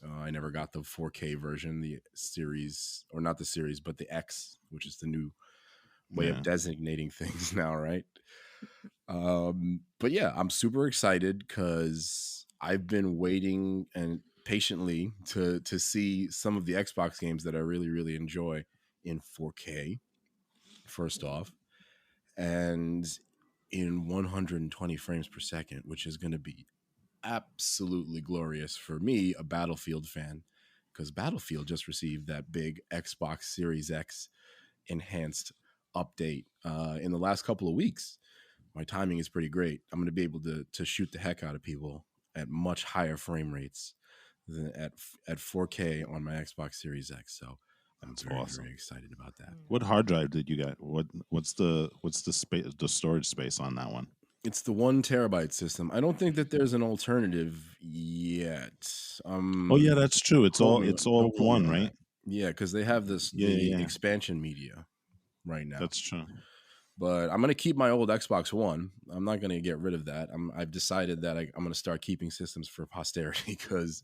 Speaker 2: I never got the 4K version, the series, or not the series, but the X, which is the new way
Speaker 6: Yeah.
Speaker 2: of designating things now, right? But yeah, I'm super excited because I've been waiting and patiently to see some of the Xbox games that I really, really enjoy in 4K, first off, and in 120 frames per second, which is going to be absolutely glorious for me, a Battlefield fan, because Battlefield just received that big Xbox Series X enhanced update in the last couple of weeks. My timing is pretty great. I'm going to be able to shoot the heck out of people at much higher frame rates than at 4K on my Xbox Series X. So I'm
Speaker 6: That's
Speaker 2: very,
Speaker 6: awesome.
Speaker 2: very excited about that.
Speaker 6: What hard drive did you get? What's the space, the storage space on that one?
Speaker 2: It's the 1 terabyte system. I don't think that there's an alternative yet.
Speaker 6: Oh yeah, that's true. It's all
Speaker 2: Don't quote me
Speaker 6: one,
Speaker 2: on
Speaker 6: right?
Speaker 2: that. Yeah, because they have the
Speaker 6: Yeah.
Speaker 2: expansion media right now.
Speaker 6: That's true.
Speaker 2: But I'm going to keep my old Xbox One. I'm not going to get rid of that. I've decided that I'm going to start keeping systems for posterity because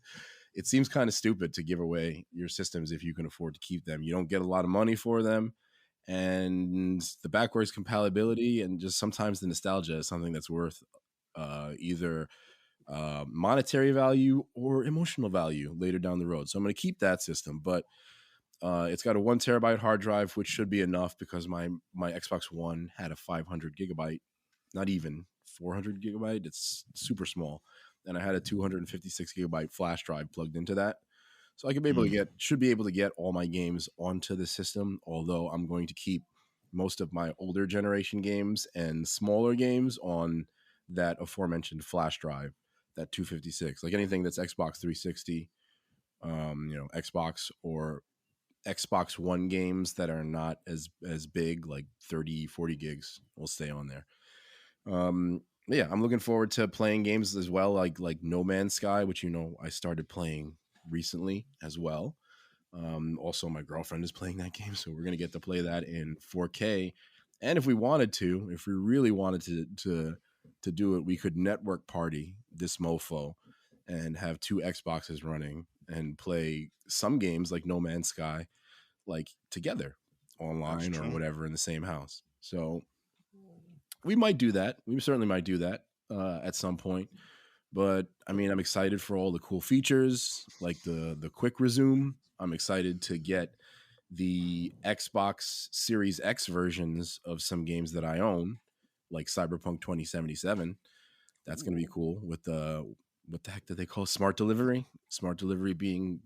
Speaker 2: it seems kind of stupid to give away your systems if you can afford to keep them. You don't get a lot of money for them. And the backwards compatibility and just sometimes the nostalgia is something that's worth either monetary value or emotional value later down the road. So I'm going to keep that system. But it's got a 1 terabyte hard drive, which should be enough because my Xbox One had a 500 gigabyte, not even 400 gigabyte. It's super small, and I had a 256 gigabyte flash drive plugged into that, so I could be able to should be able to get all my games onto the system. Although I'm going to keep most of my older generation games and smaller games on that aforementioned flash drive, that 256. Like anything that's Xbox 360, Xbox or Xbox One games that are not as big, like 30, 40 gigs, will stay on there. Yeah, I'm looking forward to playing games as well, like No Man's Sky, which I started playing recently as well. Also, my girlfriend is playing that game, so we're gonna get to play that in 4K. And if we really wanted to do it, we could network party this mofo and have 2 Xboxes running and play some games like No Man's Sky like together online or whatever in the same house. So we might do that. We certainly might do that at some point. But I mean, I'm excited for all the cool features like the quick resume. I'm excited to get the Xbox Series X versions of some games that I own, like Cyberpunk 2077. That's going to be cool with what the heck did they call smart delivery? Smart delivery being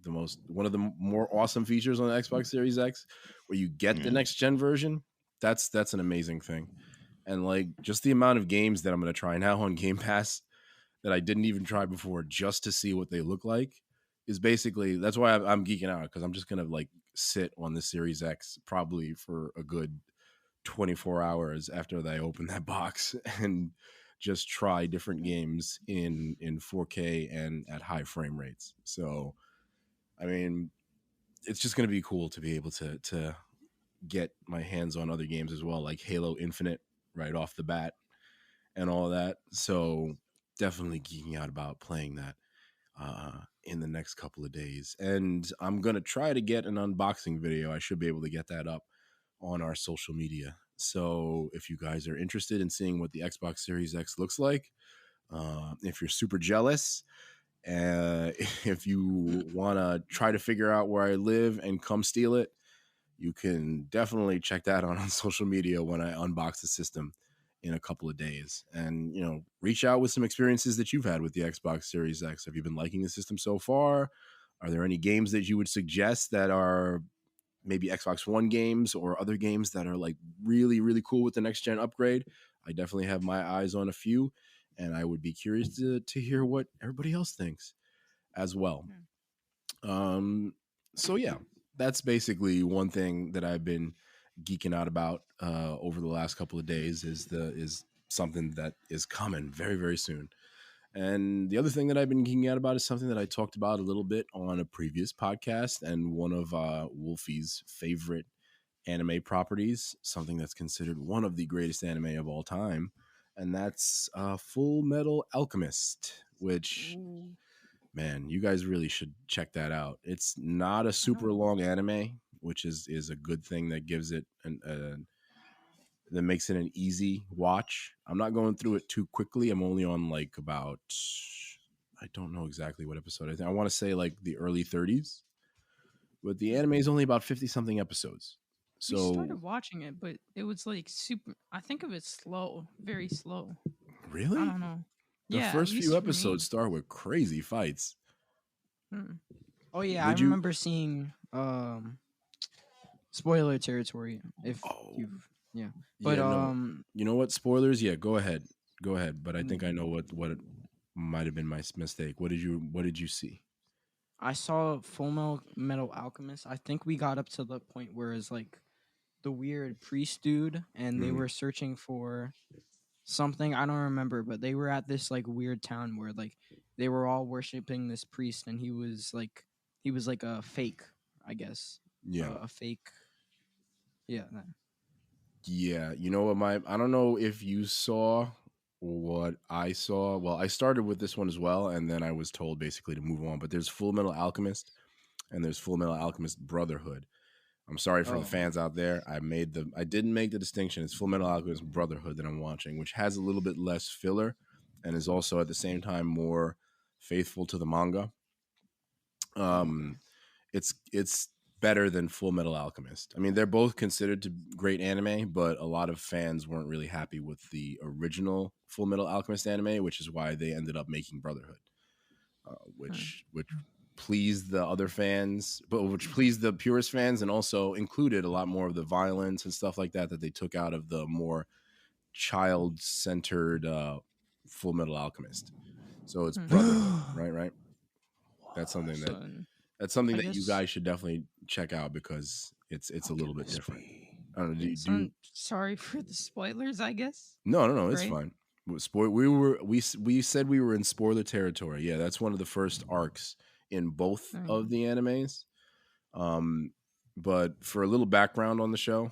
Speaker 2: one of the more awesome features on the Xbox Series X, where you get the next gen version. That's an amazing thing. And like just the amount of games that I'm going to try now on Game Pass that I didn't even try before just to see what they look like is basically, that's why I'm geeking out, because I'm just going to like sit on the Series X probably for a good 24 hours after they open that box and just try different games in 4K and at high frame rates. So, I mean, it's just going to be cool to be able to get my hands on other games as well, like Halo Infinite right off the bat and all that. So definitely geeking out about playing that in the next couple of days. And I'm going to try to get an unboxing video. I should be able to get that up on our social media. So if you guys are interested in seeing what the Xbox Series X looks like, if you're super jealous, if you want to try to figure out where I live and come steal it, you can definitely check that out on social media when I unbox the system in a couple of days. And, reach out with some experiences that you've had with the Xbox Series X. Have you been liking the system so far? Are there any games that you would suggest that are maybe Xbox One games or other games that are like really, really cool with the next gen upgrade? I definitely have my eyes on a few. and I would be curious to hear what everybody else thinks as well. So yeah, that's basically one thing that I've been geeking out about over the last couple of days is something that is coming very, very soon. And the other thing that I've been geeking out about is something that I talked about a little bit on a previous podcast, and one of Wolfie's favorite anime properties, something that's considered one of the greatest anime of all time, and that's Fullmetal Alchemist, which, man, you guys really should check that out. It's not a super long anime, which is a good thing that gives it that makes it an easy watch. I'm not going through it too quickly. I'm only on like about, I don't know exactly what episode. I think I want to say like the early 30s, but the anime is only about 50 something episodes.
Speaker 4: We
Speaker 2: So
Speaker 4: started watching it, but it was like super. I think of it slow, very slow.
Speaker 2: really,
Speaker 4: I don't know.
Speaker 2: the
Speaker 4: Yeah,
Speaker 2: first
Speaker 4: at least
Speaker 2: few
Speaker 4: for me.
Speaker 2: episodes start with crazy fights.
Speaker 5: Oh yeah,
Speaker 2: Did
Speaker 5: I
Speaker 2: you-
Speaker 5: remember seeing spoiler territory. If
Speaker 2: Oh.
Speaker 5: you've yeah, but
Speaker 2: Yeah, no. You know what? Spoilers? Yeah, go ahead. Go ahead. But I think
Speaker 5: Mm.
Speaker 2: I know what it might have been my mistake. What did you see?
Speaker 5: I saw Metal Alchemist. I think we got up to the point where it's like the weird priest dude, and they
Speaker 2: Mhm.
Speaker 5: were searching for something. I don't remember, but they were at this like weird town where like they were all worshiping this priest, and he was like a fake, I guess.
Speaker 2: Yeah.
Speaker 5: A fake. Yeah.
Speaker 2: Yeah, you know what, I don't know if you saw what I saw. Well, I started with this one as well, and then I was told basically to move on. But there's Full Metal Alchemist and there's Full Metal Alchemist Brotherhood. I'm sorry for the
Speaker 5: Oh.
Speaker 2: fans out there. I didn't make the distinction. It's Full Metal Alchemist Brotherhood that I'm watching, which has a little bit less filler and is also at the same time more faithful to the manga. It's better than Full Metal Alchemist. I mean, they're both considered to great anime, but a lot of fans weren't really happy with the original Full Metal Alchemist anime, which is why they ended up making Brotherhood, which pleased the other fans, but which pleased the purist fans, and also included a lot more of the violence and stuff like that they took out of the more child-centered Full Metal Alchemist. So it's Brotherhood, right? That's something that. That's something
Speaker 4: I
Speaker 2: that you
Speaker 4: guess-
Speaker 2: guys should definitely check out because it's a little bit different. I don't know. Do
Speaker 4: So,
Speaker 2: you,
Speaker 4: sorry for the spoilers, I guess.
Speaker 2: no, it's
Speaker 4: Right?
Speaker 2: fine. We said we were in spoiler territory. Yeah, that's one of the first arcs in both of the animes. But for a little background on the show,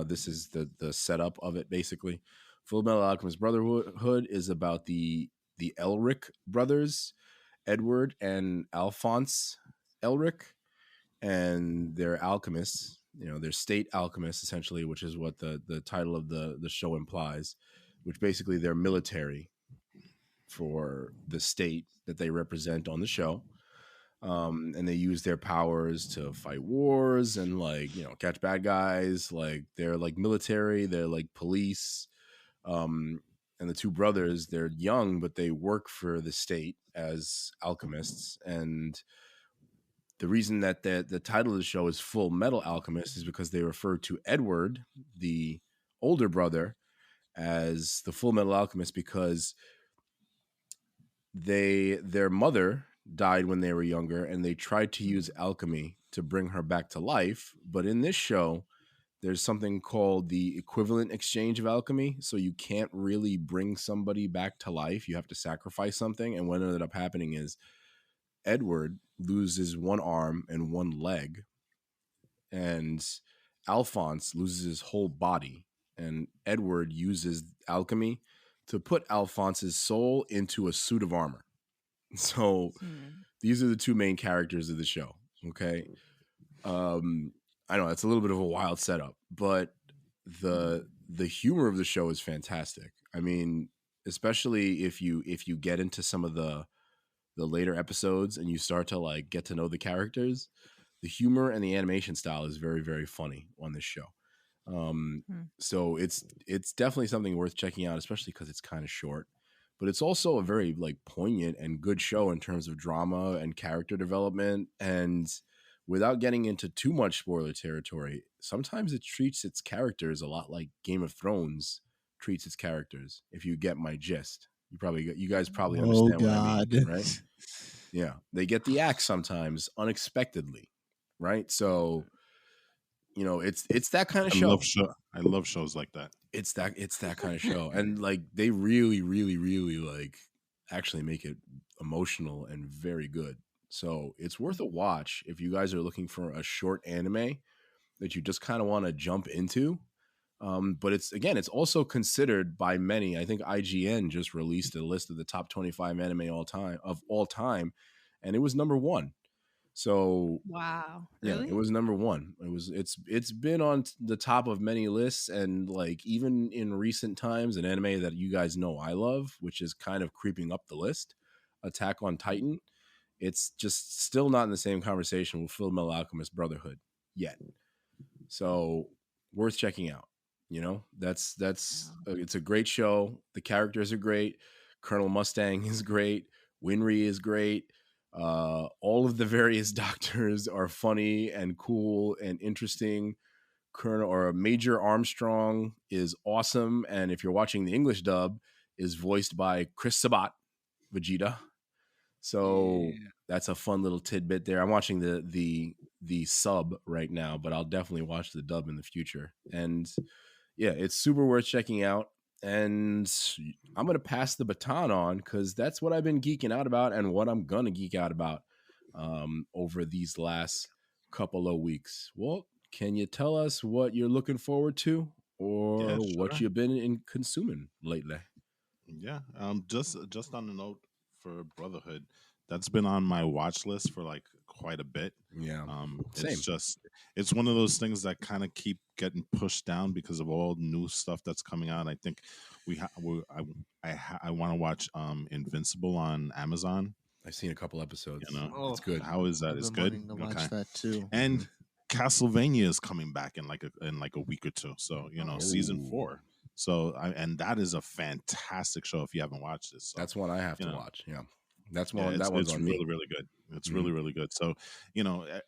Speaker 2: this is the setup of it basically. Full Metal Alchemist Brotherhood is about the Elric brothers, Edward and Alphonse Elric, and they're alchemists. They're state alchemists essentially, which is what the title of the show implies. Which basically they're military for the state that they represent on the show, and they use their powers to fight wars and catch bad guys. Like they're like military, they're like police. And the two brothers, they're young, but they work for the state as alchemists. And the reason that the title of the show is Full Metal Alchemist is because they refer to Edward, the older brother, as the Full Metal Alchemist because their mother died when they were younger, and they tried to use alchemy to bring her back to life. But in this show, there's something called the equivalent exchange of alchemy. So you can't really bring somebody back to life. You have to sacrifice something. And what ended up happening is Edward loses one arm and one leg, and Alphonse loses his whole body. And Edward uses alchemy to put Alphonse's soul into a suit of armor. So these are the two main characters of the show. Okay. I know that's a little bit of a wild setup, but the humor of the show is fantastic. I mean, especially if you get into some of the later episodes and you start to get to know the characters, the humor and the animation style is very, very funny on this show. So it's definitely something worth checking out, especially because it's kind of short, but it's also a very poignant and good show in terms of drama and character development. And without getting into too much spoiler territory, sometimes it treats its characters a lot like Game of Thrones treats its characters, if you get my gist. You guys probably
Speaker 3: Oh
Speaker 2: understand what I
Speaker 3: God!
Speaker 2: mean, right? Yeah, they get the axe sometimes unexpectedly, right? So it's that kind of show.
Speaker 6: I love shows like that.
Speaker 2: It's that kind of show, and like they really, really, really like actually make it emotional and very good. So it's worth a watch if you guys are looking for a short anime that you just kind of want to jump into. But it's also considered by many. I think IGN just released a list of the top 25 anime all time, and it was number one. So
Speaker 4: Wow.
Speaker 2: yeah,
Speaker 4: Really?
Speaker 2: it was number one. It's been on the top of many lists, and like even in recent times, an anime that you guys know I love, which is kind of creeping up the list, Attack on Titan. It's just still not in the same conversation with Fullmetal Alchemist Brotherhood yet. So worth checking out. It's a great show. The characters are great. Colonel Mustang is great. Winry is great. All of the various doctors are funny and cool and interesting. Major Armstrong is awesome, and if you're watching the English dub, is voiced by Chris Sabat, Vegeta. So that's a fun little tidbit there. I'm watching the sub right now, but I'll definitely watch the dub in the future. And yeah, it's super worth checking out. And I'm going to pass the baton on because that's what I've been geeking out about and what I'm going to geek out about over these last couple of weeks. Walt, can you tell us what you're looking forward to or what you've been consuming lately?
Speaker 6: Yeah. Just on the note for Brotherhood, that's been on my watch list for like quite a bit.
Speaker 2: Yeah.
Speaker 6: Same. It's one of those things that kind of keep getting pushed down because of all new stuff that's coming out. I think I want to watch Invincible on Amazon.
Speaker 2: I've seen a couple episodes.
Speaker 6: It's good. How is that? It's good.
Speaker 3: To watch that too.
Speaker 6: And Castlevania is coming back in like a week or two. So season 4. So and that is a fantastic show if you haven't watched this. So,
Speaker 2: that's one I have to watch. Yeah. That's one.
Speaker 6: Yeah,
Speaker 2: that one's
Speaker 6: it's
Speaker 2: on
Speaker 6: really,
Speaker 2: me.
Speaker 6: really good. It's really, really good. So,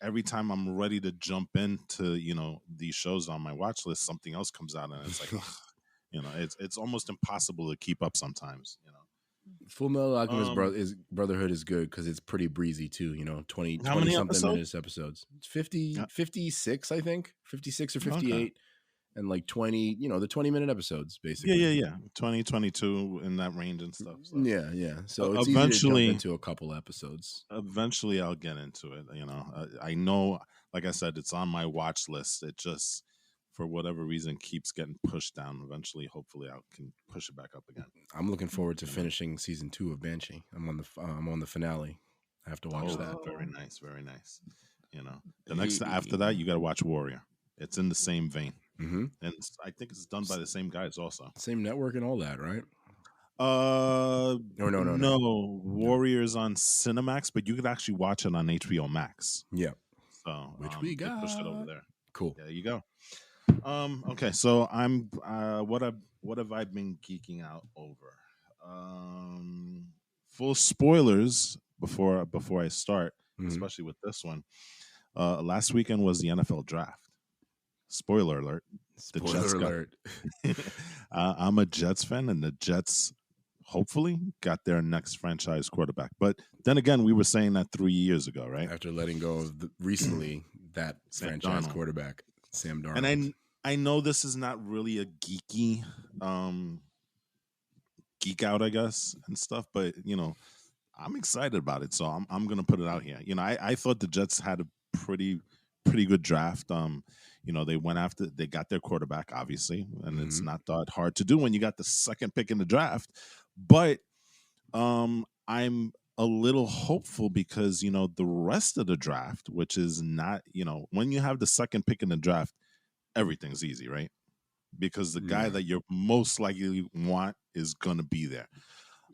Speaker 6: every time I'm ready to jump into, these shows on my watch list, something else comes out, and it's like, it's almost impossible to keep up sometimes.
Speaker 2: Fullmetal Alchemist Brotherhood is good because it's pretty breezy too. 20 something minutes episodes. It's 56, I think, 56 or 58. Okay. And like 20, the 20-minute episodes, basically.
Speaker 6: Yeah. 20, 22 in that range and stuff. So.
Speaker 2: Yeah. So it's eventually easy to jump into a couple episodes.
Speaker 6: Eventually, I'll get into it. I know, like I said, it's on my watch list. It just, for whatever reason, keeps getting pushed down. Eventually, hopefully, I can push it back up again.
Speaker 2: I'm looking forward to finishing season 2 of Banshee. I'm on the finale. I have to watch that.
Speaker 6: Very nice, very nice. The next after that, you got to watch Warrior. It's in the same vein.
Speaker 2: Mm-hmm.
Speaker 6: And I think it's done by the same guys also.
Speaker 2: Same network and all that, right?
Speaker 6: No. Warriors on Cinemax, but you could actually watch it on HBO Max.
Speaker 2: Yeah.
Speaker 6: So
Speaker 2: which we got.
Speaker 6: Push it over there.
Speaker 2: Cool.
Speaker 6: There you go. Okay, so I'm what have I been geeking out over? Full spoilers before I start, especially with this one. Last weekend was the NFL draft. Spoiler alert.
Speaker 2: Spoiler alert.
Speaker 6: I'm a Jets fan, and the Jets hopefully got their next franchise quarterback. But then again, we were saying that 3 years ago, right?
Speaker 2: After letting go of recently that franchise quarterback, Sam Darnold.
Speaker 6: And I know this is not really a geeky geek out, I guess, and stuff, but I'm excited about it, so I'm gonna put it out here. I thought the Jets had a pretty good draft. They got their quarterback, obviously, and it's not that hard to do when you got the second pick in the draft. But I'm a little hopeful because the rest of the draft, which is not, when you have the second pick in the draft, everything's easy, right? Because the guy that you're most likely want is gonna be there.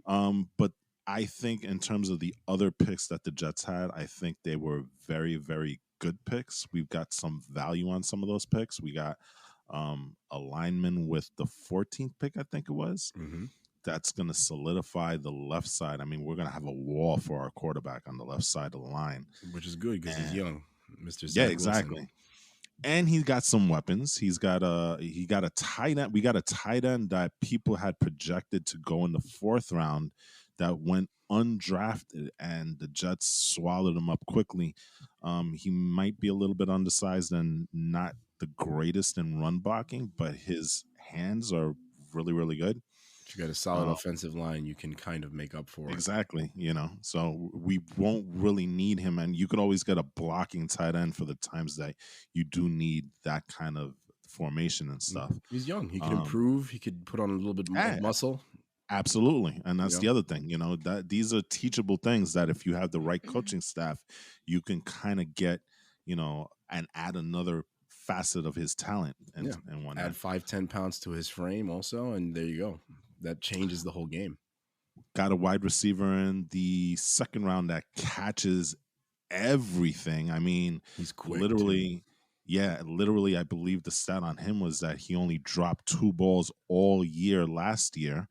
Speaker 6: But I think in terms of the other picks that the Jets had, I think they were very, very good picks. We've got some value on some of those picks. We got a lineman with the 14th pick, I think it was.
Speaker 2: Mm-hmm.
Speaker 6: That's going to solidify the left side. I mean, we're going to have a wall for our quarterback on the left side of the line.
Speaker 2: Which is good because he's young, Mr. Zach
Speaker 6: Yeah, exactly.
Speaker 2: Wilson.
Speaker 6: and he got some weapons. He got a tight end. We got a tight end that people had projected to go in the 4th round that went undrafted, and the Jets swallowed him up quickly. He might be a little bit undersized and not the greatest in run blocking, but his hands are really, really good.
Speaker 2: If you got a solid offensive line, you can kind of make up for it.
Speaker 6: Exactly, so we won't really need him, and you could always get a blocking tight end for the times that you do need that kind of formation and stuff.
Speaker 2: He's young. He could improve. He could put on a little bit more muscle.
Speaker 6: Absolutely, and that's the other thing. That these are teachable things that if you have the right coaching staff, you can kind of get, and add another facet of his talent and whatnot.
Speaker 2: Add 5-10 pounds to his frame also, and there you go. That changes the whole game.
Speaker 6: Got a wide receiver in the 2nd round that catches everything. I mean,
Speaker 2: he's quick.
Speaker 6: Literally, I believe the stat on him was that he only dropped 2 balls all year last year.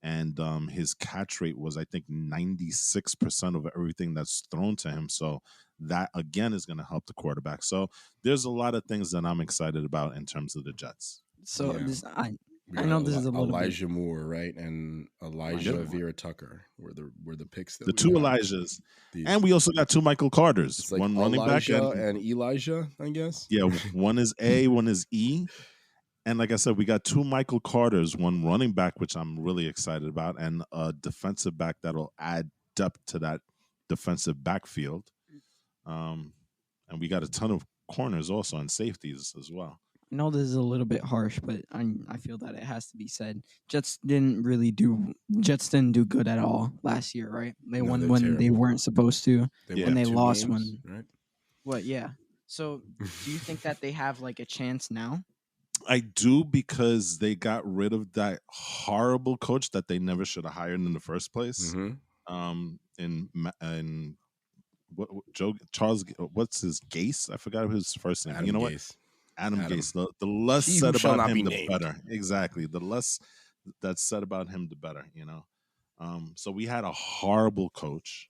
Speaker 6: And his catch rate was, I think, 96% of everything that's thrown to him. So that, again, is going to help the quarterback. So there's a lot of things that I'm excited about in terms of the Jets.
Speaker 5: So I know this is a little
Speaker 2: Elijah Moore, right, and Elijah Vera Tucker were the picks. That
Speaker 6: the 2 Elijahs, and we also got 2 Michael Carters.
Speaker 2: Like
Speaker 6: one running back
Speaker 2: and Elijah, I guess.
Speaker 6: Yeah, one is A, one is E. And like I said, we got 2 Michael Carters, one running back, which I'm really excited about, and a defensive back that'll add depth to that defensive backfield. And we got a ton of corners also and safeties as well.
Speaker 5: I know this is a little bit harsh, but I feel that it has to be said. Jets didn't do good at all last year, right? They won when terrible. They weren't supposed to, and they lost games, right? What? Yeah. So, do you think that they have like a chance now?
Speaker 6: I do, because they got rid of that horrible coach that they never should have hired in the first place.
Speaker 2: Mm-hmm.
Speaker 6: In Charles, what's his Gase? I forgot his first name.
Speaker 2: Adam Gase.
Speaker 6: What? Adam Gase. The less said about him, the better. Exactly. The less that's said about him, the better. So we had a horrible coach.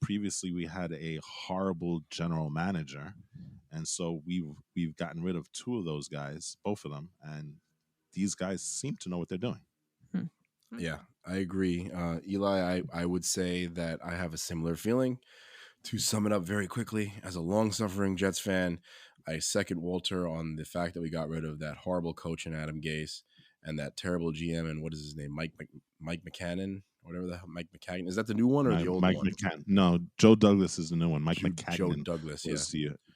Speaker 6: Previously, we had a horrible general manager. And so we've gotten rid of 2 of those guys, both of them, and these guys seem to know what they're doing.
Speaker 2: Yeah, I agree. Eli, I would say that I have a similar feeling. To sum it up very quickly, as a long-suffering Jets fan, I second Walter on the fact that we got rid of that horrible coach in Adam Gase and that terrible GM, and what is his name, Mike McCannon, whatever the hell, Mike McCagnon. Is that the new one or the old
Speaker 6: Mike
Speaker 2: one?
Speaker 6: McCannon. No, Joe Douglas is the new one. Mike McCagnon.
Speaker 2: Joe Douglas,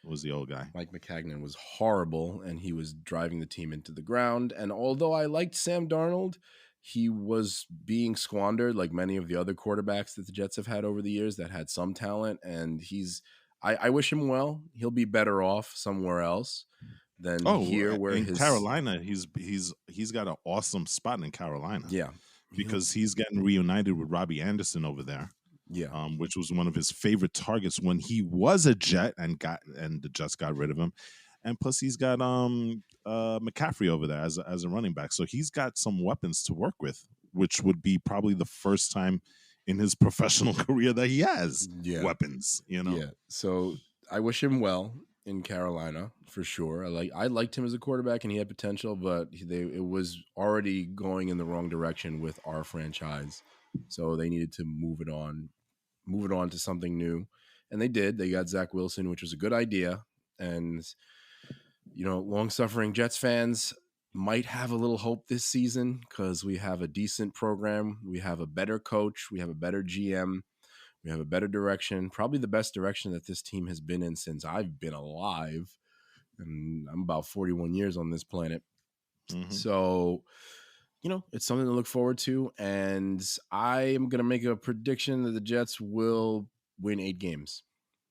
Speaker 6: was the old guy.
Speaker 2: Mike McCagnon was horrible, and he was driving the team into the ground. And although I liked Sam Darnold, he was being squandered like many of the other quarterbacks that the Jets have had over the years that had some talent. And I wish him well. He'll be better off somewhere else than here, where
Speaker 6: in Carolina, he's got an awesome spot in Carolina.
Speaker 2: Yeah,
Speaker 6: because he's getting reunited with Robbie Anderson over there.
Speaker 2: Yeah,
Speaker 6: which was one of his favorite targets when he was a Jet, and the Jets got rid of him. And plus, he's got McCaffrey over there as a running back, so he's got some weapons to work with, which would be probably the first time in his professional career that he has weapons. Yeah,
Speaker 2: so I wish him well in Carolina for sure. I liked him as a quarterback, and he had potential, but it was already going in the wrong direction with our franchise, so they needed to move it on to something new, and they did. They got Zach Wilson, which was a good idea, and long-suffering Jets fans might have a little hope this season because we have a decent program, we have a better coach, we have a better GM, we have a better direction, probably the best direction that this team has been in since I've been alive, and I'm about 41 years on this planet. Mm-hmm. So, it's something to look forward to, and I am going to make a prediction that the Jets will win 8 games.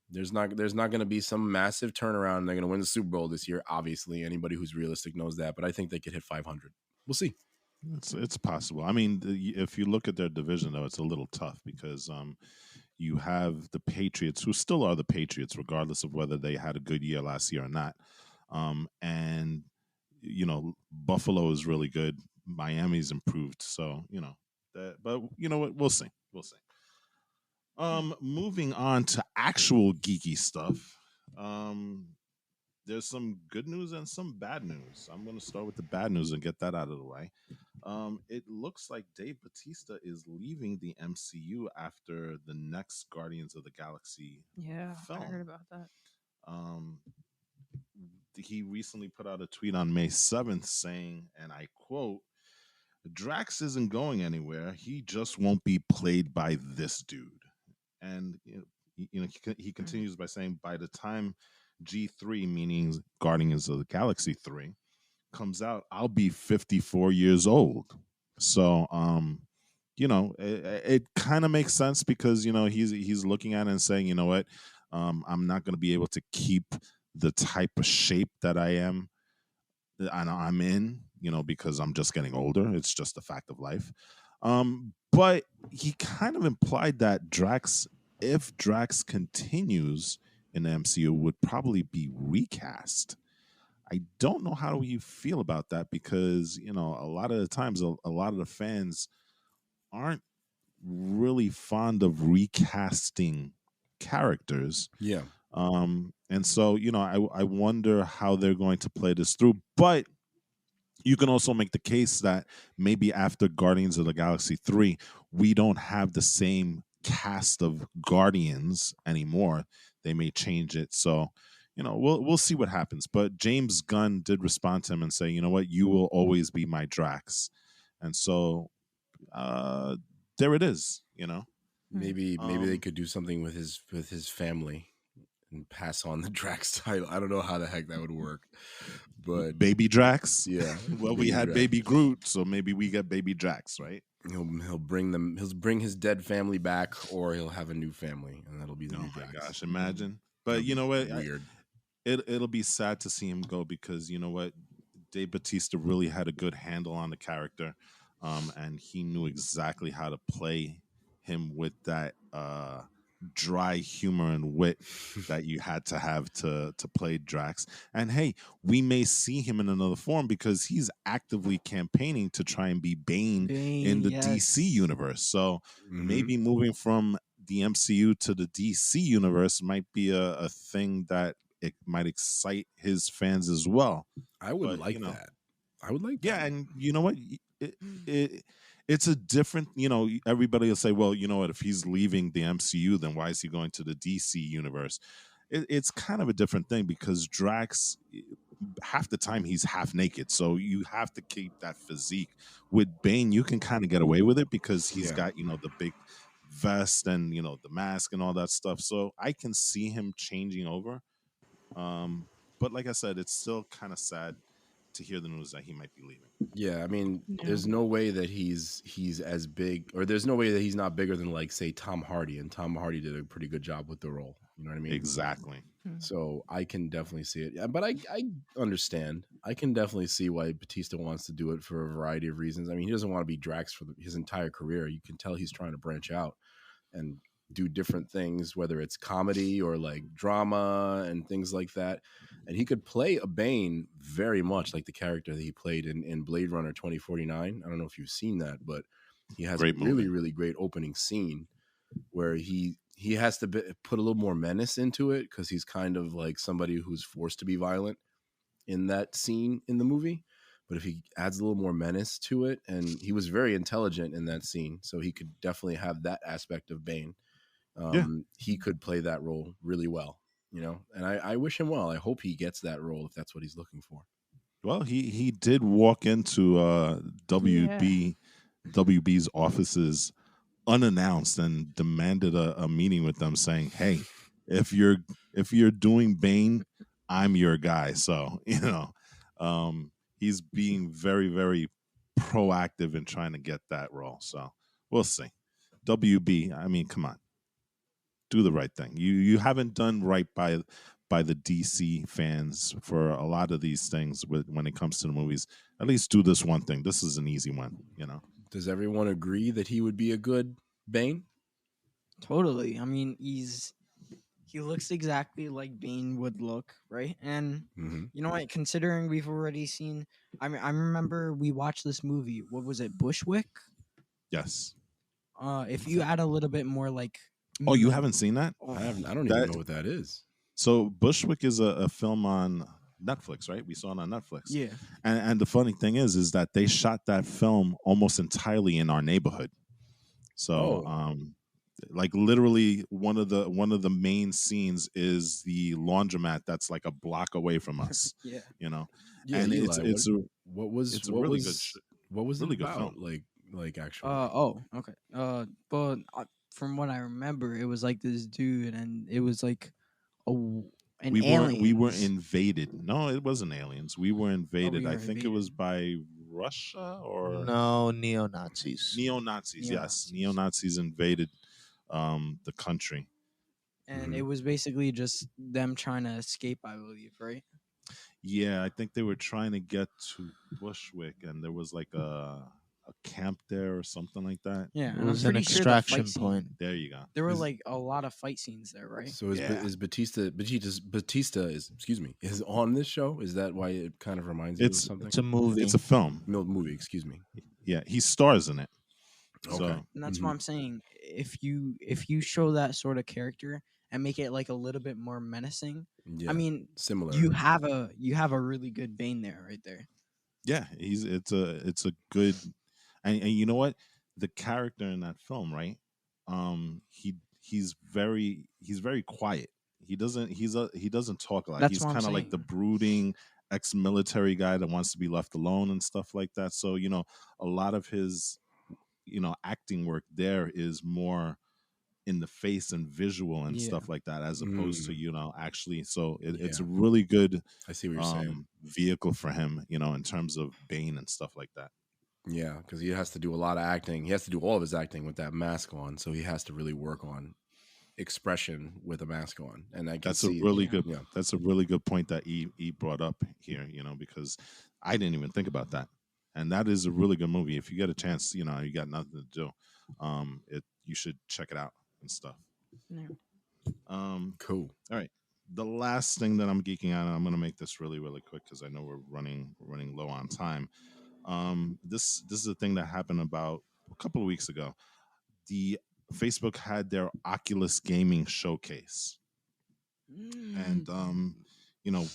Speaker 2: There's not going to be some massive turnaround. They're going to win the Super Bowl this year. Obviously, anybody who's realistic knows that, but I think they could hit 500. We'll see.
Speaker 6: It's possible. I mean, if you look at their division, though, it's a little tough because you have the Patriots, who still are the Patriots, regardless of whether they had a good year last year or not. And Buffalo is really good. Miami's improved, so but you know what? We'll see. Moving on to actual geeky stuff. there's some good news and some bad news. I'm going to start with the bad news and get that out of the way. It looks like Dave Bautista is leaving the MCU after the next Guardians of the Galaxy
Speaker 4: Yeah,
Speaker 6: film.
Speaker 4: I heard about that.
Speaker 6: He recently put out a tweet on May 7th saying, and I quote, "Drax isn't going anywhere. He just won't be played by this dude." And he continues by saying, by the time G3, meaning Guardians of the Galaxy 3, comes out, I'll be 54 years old. So, it kind of makes sense because he's looking at it and saying, you know what, I'm not going to be able to keep the type of shape that I'm in, because I'm just getting older. It's just a fact of life. But he kind of implied that if Drax continues in the MCU, would probably be recast. I don't know how you feel about that because, a lot of the times, a lot of the fans aren't really fond of recasting characters.
Speaker 2: Yeah.
Speaker 6: And so, I wonder how they're going to play this through. But you can also make the case that maybe after Guardians of the Galaxy 3, we don't have the same cast of Guardians anymore. They may change it. So, we'll see what happens. But James Gunn did respond to him and say, you know what, you will always be my Drax. And so there it is,
Speaker 2: Maybe they could do something with his family and pass on the Drax title. I don't know how the heck that would work. But
Speaker 6: Baby Drax?
Speaker 2: Yeah.
Speaker 6: Well, we had
Speaker 2: Drax.
Speaker 6: Baby Groot, so maybe we get Baby Drax, right?
Speaker 2: He'll bring his dead family back, or he'll have a new family, and that'll be the new Drax.
Speaker 6: Oh my gosh, imagine. But you know what?
Speaker 2: Weird.
Speaker 6: It'll be sad to see him go because you know what? Dave Bautista really had a good handle on the character, and he knew exactly how to play him with that dry humor and wit that you had to have to play Drax. And hey, we may see him in another form because he's actively campaigning to try and be Bane in the DC universe. So maybe moving from the MCU to the DC universe might be a thing that it might excite his fans as well.
Speaker 2: I would like that. I would like that.
Speaker 6: Yeah, and you know what? It's a different, everybody will say, well, you know what, if he's leaving the MCU, then why is he going to the DC universe? It's kind of a different thing because Drax, half the time he's half naked. So you have to keep that physique. With Bane, you can kind of get away with it because he's got, the big vest and, the mask and all that stuff. So I can see him changing over. But like I said, it's still kind of sad to hear the news that he might be leaving.
Speaker 2: Yeah, I mean, there's no way that he's as big, or there's no way that he's not bigger than, like, say, Tom Hardy, and Tom Hardy did a pretty good job with the role. You know what I mean?
Speaker 6: Exactly.
Speaker 2: So I can definitely see it. Yeah, but I understand. I can definitely see why Batista wants to do it for a variety of reasons. I mean, he doesn't want to be Drax for his entire career. You can tell he's trying to branch out and do different things, whether it's comedy or like drama and things like that. And he could play a Bane very much like the character that he played in Blade Runner 2049. I don't know if you've seen that, but he has a really, really great opening scene where he has to put a little more menace into it because he's kind of like somebody who's forced to be violent in that scene in the movie. But if he adds a little more menace to it, and he was very intelligent in that scene, so he could definitely have that aspect of Bane. He could play that role really well, and I wish him well. I hope he gets that role if that's what he's looking for.
Speaker 6: Well, he did walk into WB's offices unannounced and demanded a meeting with them, saying, "Hey, if you're doing Bane, I'm your guy." So he's being very, very proactive in trying to get that role. So we'll see. WB, I mean, come on. Do the right thing. You haven't done right by the DC fans for a lot of these things when it comes to the movies. At least do this one thing. This is an easy one,
Speaker 2: Does everyone agree that he would be a good Bane?
Speaker 5: Totally. I mean, he looks exactly like Bane would look, right? And you know what? Considering we've already seen, I remember we watched this movie. What was it, Bushwick?
Speaker 6: Yes.
Speaker 5: If you add a little bit more, like,
Speaker 6: you haven't seen that?
Speaker 2: I don't even know what that is.
Speaker 6: So Bushwick is a film on Netflix, right? We saw it on Netflix.
Speaker 5: Yeah.
Speaker 6: And the funny thing is that they shot that film almost entirely in our neighborhood. So,
Speaker 2: Oh.
Speaker 6: like literally one of the main scenes is the laundromat that's like a block away from us.
Speaker 5: Yeah.
Speaker 6: You know,
Speaker 2: Yeah,
Speaker 6: and
Speaker 2: Eli,
Speaker 6: it's
Speaker 2: what
Speaker 6: a really
Speaker 2: was what was it
Speaker 6: really good
Speaker 2: about?
Speaker 6: film.
Speaker 2: Like actually.
Speaker 5: Oh, okay. But from what I remember, it was like this dude, and it was like an
Speaker 6: We were
Speaker 5: aliens.
Speaker 6: invaded. No, it wasn't aliens. We were
Speaker 5: Oh, we
Speaker 6: invaded.
Speaker 5: were
Speaker 6: I think it was
Speaker 5: invaded.
Speaker 6: by Russia or
Speaker 3: No, neo Nazis.
Speaker 6: neo-Nazis. Yes,
Speaker 5: Neo-Nazis.
Speaker 6: neo-Nazis invaded the country.
Speaker 5: And
Speaker 2: Mhm.
Speaker 5: it was basically just them trying to escape, I believe, right?
Speaker 6: Yeah, I think they were trying to get to Bushwick, and there was like a camp there or something like that.
Speaker 5: Yeah,
Speaker 3: It
Speaker 5: and I'm
Speaker 3: was an
Speaker 5: pretty sure the
Speaker 3: extraction
Speaker 5: fight scene.
Speaker 3: point.
Speaker 6: There you go.
Speaker 5: There were like a lot of fight scenes there, right?
Speaker 2: So
Speaker 6: Yeah.
Speaker 2: is Batista is is on this show? Is that why it kind of reminds you of
Speaker 6: It's
Speaker 2: something?
Speaker 3: It's a movie.
Speaker 6: It's a film.
Speaker 2: No, movie, excuse me.
Speaker 6: Yeah, he stars in it.
Speaker 2: Okay.
Speaker 6: So
Speaker 5: And that's
Speaker 2: Mhm.
Speaker 5: what I'm saying. If you show that sort of character and make it like a little bit more menacing,
Speaker 2: Yeah,
Speaker 5: I mean,
Speaker 2: similar.
Speaker 5: you have a really good Bane there, right there.
Speaker 6: yeah, it's a good, and you know what, the character in that film, right? He's very quiet. He doesn't talk a lot.
Speaker 5: That's
Speaker 6: He's
Speaker 5: what I'm
Speaker 6: kind of like the
Speaker 5: saying.
Speaker 6: brooding ex-military guy that wants to be left alone and stuff like that. So a lot of his acting work there is more in the face and visual and
Speaker 5: Yeah.
Speaker 6: stuff like that, as opposed to actually. So it's a
Speaker 2: Yeah.
Speaker 6: really good
Speaker 2: I see what you're saying.
Speaker 6: vehicle for him, in terms of Bane and stuff like that.
Speaker 2: Yeah, because he has to do a lot of acting. He has to do all of his acting with that mask on, so he has to really work on expression with a mask on. And I can
Speaker 6: That's a
Speaker 2: see
Speaker 6: really
Speaker 5: Yeah.
Speaker 6: good.
Speaker 2: Yeah.
Speaker 6: That's a really good point that he brought up here. Because I didn't even think about that, and that is a really good movie. If you get a chance, you got nothing to do, you should check it out and stuff.
Speaker 5: Yeah.
Speaker 2: Cool.
Speaker 6: All right. The last thing that I'm geeking out, and I'm going to make this really, really quick because I know we're running low on time. This is a thing that happened about a couple of weeks ago. The Facebook had their Oculus Gaming Showcase, and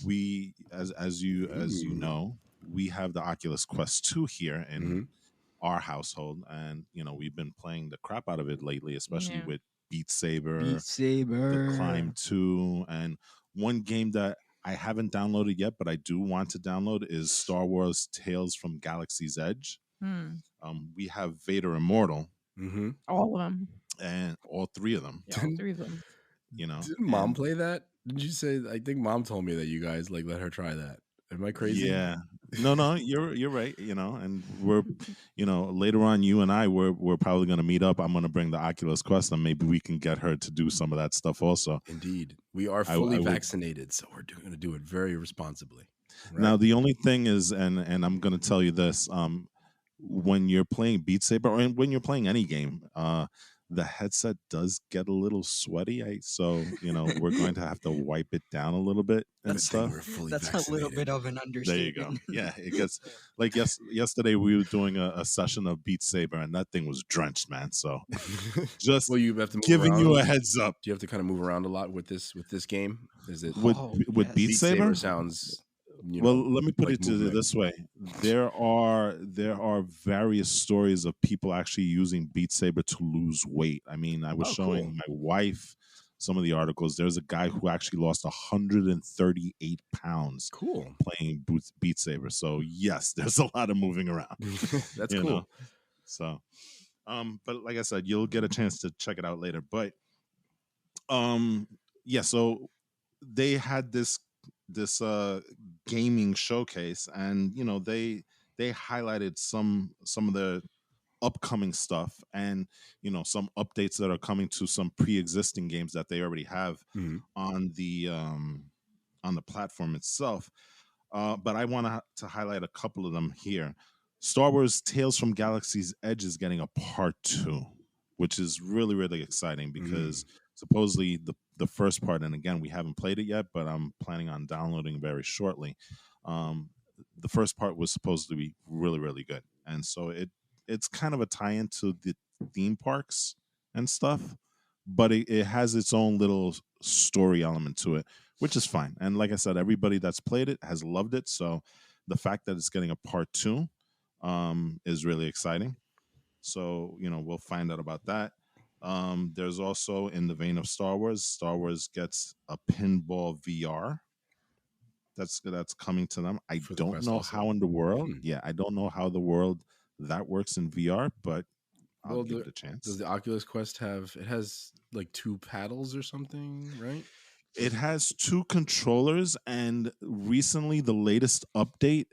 Speaker 6: we as you know, we have the Oculus Quest 2 here in
Speaker 2: Mhm.
Speaker 6: our household, and we've been playing the crap out of it lately, especially
Speaker 4: Yeah.
Speaker 6: with Beat Saber,
Speaker 5: Beat Saber.
Speaker 6: the Climb 2, and one game that I haven't downloaded yet, but I do want to download is Star Wars Tales from Galaxy's Edge.
Speaker 4: Hmm.
Speaker 6: We have Vader Immortal,
Speaker 2: Mhm.
Speaker 4: All of them.
Speaker 6: and all three of them.
Speaker 4: Yeah, all three of them.
Speaker 2: Didn't Mom
Speaker 6: and-
Speaker 2: play that? Did you say? I think Mom told me that you guys let her try that. Am I crazy?
Speaker 6: Yeah. No, you're right. And we're, later on, you and I we're probably gonna meet up. I'm gonna bring the Oculus Quest, and maybe we can get her to do some of that stuff also.
Speaker 2: Indeed, we are
Speaker 6: I
Speaker 2: fully
Speaker 6: would-
Speaker 2: vaccinated, so we're going to do it very responsibly. Right?
Speaker 6: Now, the only thing is, and I'm gonna tell you this: when you're playing Beat Saber or when you're playing any game, the headset does get a little sweaty. So we're going to have to wipe it down a little bit and
Speaker 2: Good thing
Speaker 6: stuff.
Speaker 2: we're fully
Speaker 5: That's a little
Speaker 2: vaccinated.
Speaker 5: bit of an
Speaker 6: There you go.
Speaker 5: understatement.
Speaker 6: Yeah, it gets like yesterday we were doing a session of Beat Saber, and that thing was drenched, man. So just
Speaker 2: Well, you have to move
Speaker 6: giving
Speaker 2: around.
Speaker 6: you a heads up.
Speaker 2: Do you have to kind of move around a lot with this game? Is it
Speaker 6: With
Speaker 5: Oh,
Speaker 6: with
Speaker 5: yes.
Speaker 6: Beat Saber,
Speaker 2: sounds?
Speaker 6: well, let me put
Speaker 2: like
Speaker 6: it to you
Speaker 2: movement.
Speaker 6: this way: there are various stories of people actually using Beat Saber to lose weight. I mean, I was
Speaker 2: Oh,
Speaker 6: showing
Speaker 2: cool.
Speaker 6: my wife some of the articles. There's a guy who actually lost 138 pounds
Speaker 2: Cool.
Speaker 6: playing Beat Saber. So yes, there's a lot of moving around.
Speaker 2: That's
Speaker 6: you
Speaker 2: cool.
Speaker 6: know. So, but like I said, you'll get a chance to check it out later. But, yeah. So they had this gaming showcase, and they highlighted some of the upcoming stuff, and some updates that are coming to some pre-existing games that they already have
Speaker 2: Mhm.
Speaker 6: on the platform itself. But I want to highlight a couple of them here. Star Wars Tales from Galaxy's Edge is getting a part 2, which is really, really exciting because supposedly the first part, and again, we haven't played it yet, but I'm planning on downloading very shortly. The first part was supposed to be really, really good. And so it's kind of a tie-in to the theme parks and stuff, but it has its own little story element to it, which is fine. And like I said, everybody that's played it has loved it. So the fact that it's getting a part 2 is really exciting. So, we'll find out about that. There's also, in the vein of Star Wars gets a pinball VR that's coming to them. I
Speaker 2: For the
Speaker 6: don't
Speaker 2: Quest
Speaker 6: know
Speaker 2: also.
Speaker 6: how in the world.
Speaker 2: Hmm.
Speaker 6: Yeah, I don't know how the world that works in VR, but I'll
Speaker 2: Well,
Speaker 6: give it a chance.
Speaker 2: does the Oculus Quest have? It has like 2 paddles or something, right?
Speaker 6: It has 2 controllers, and recently the latest update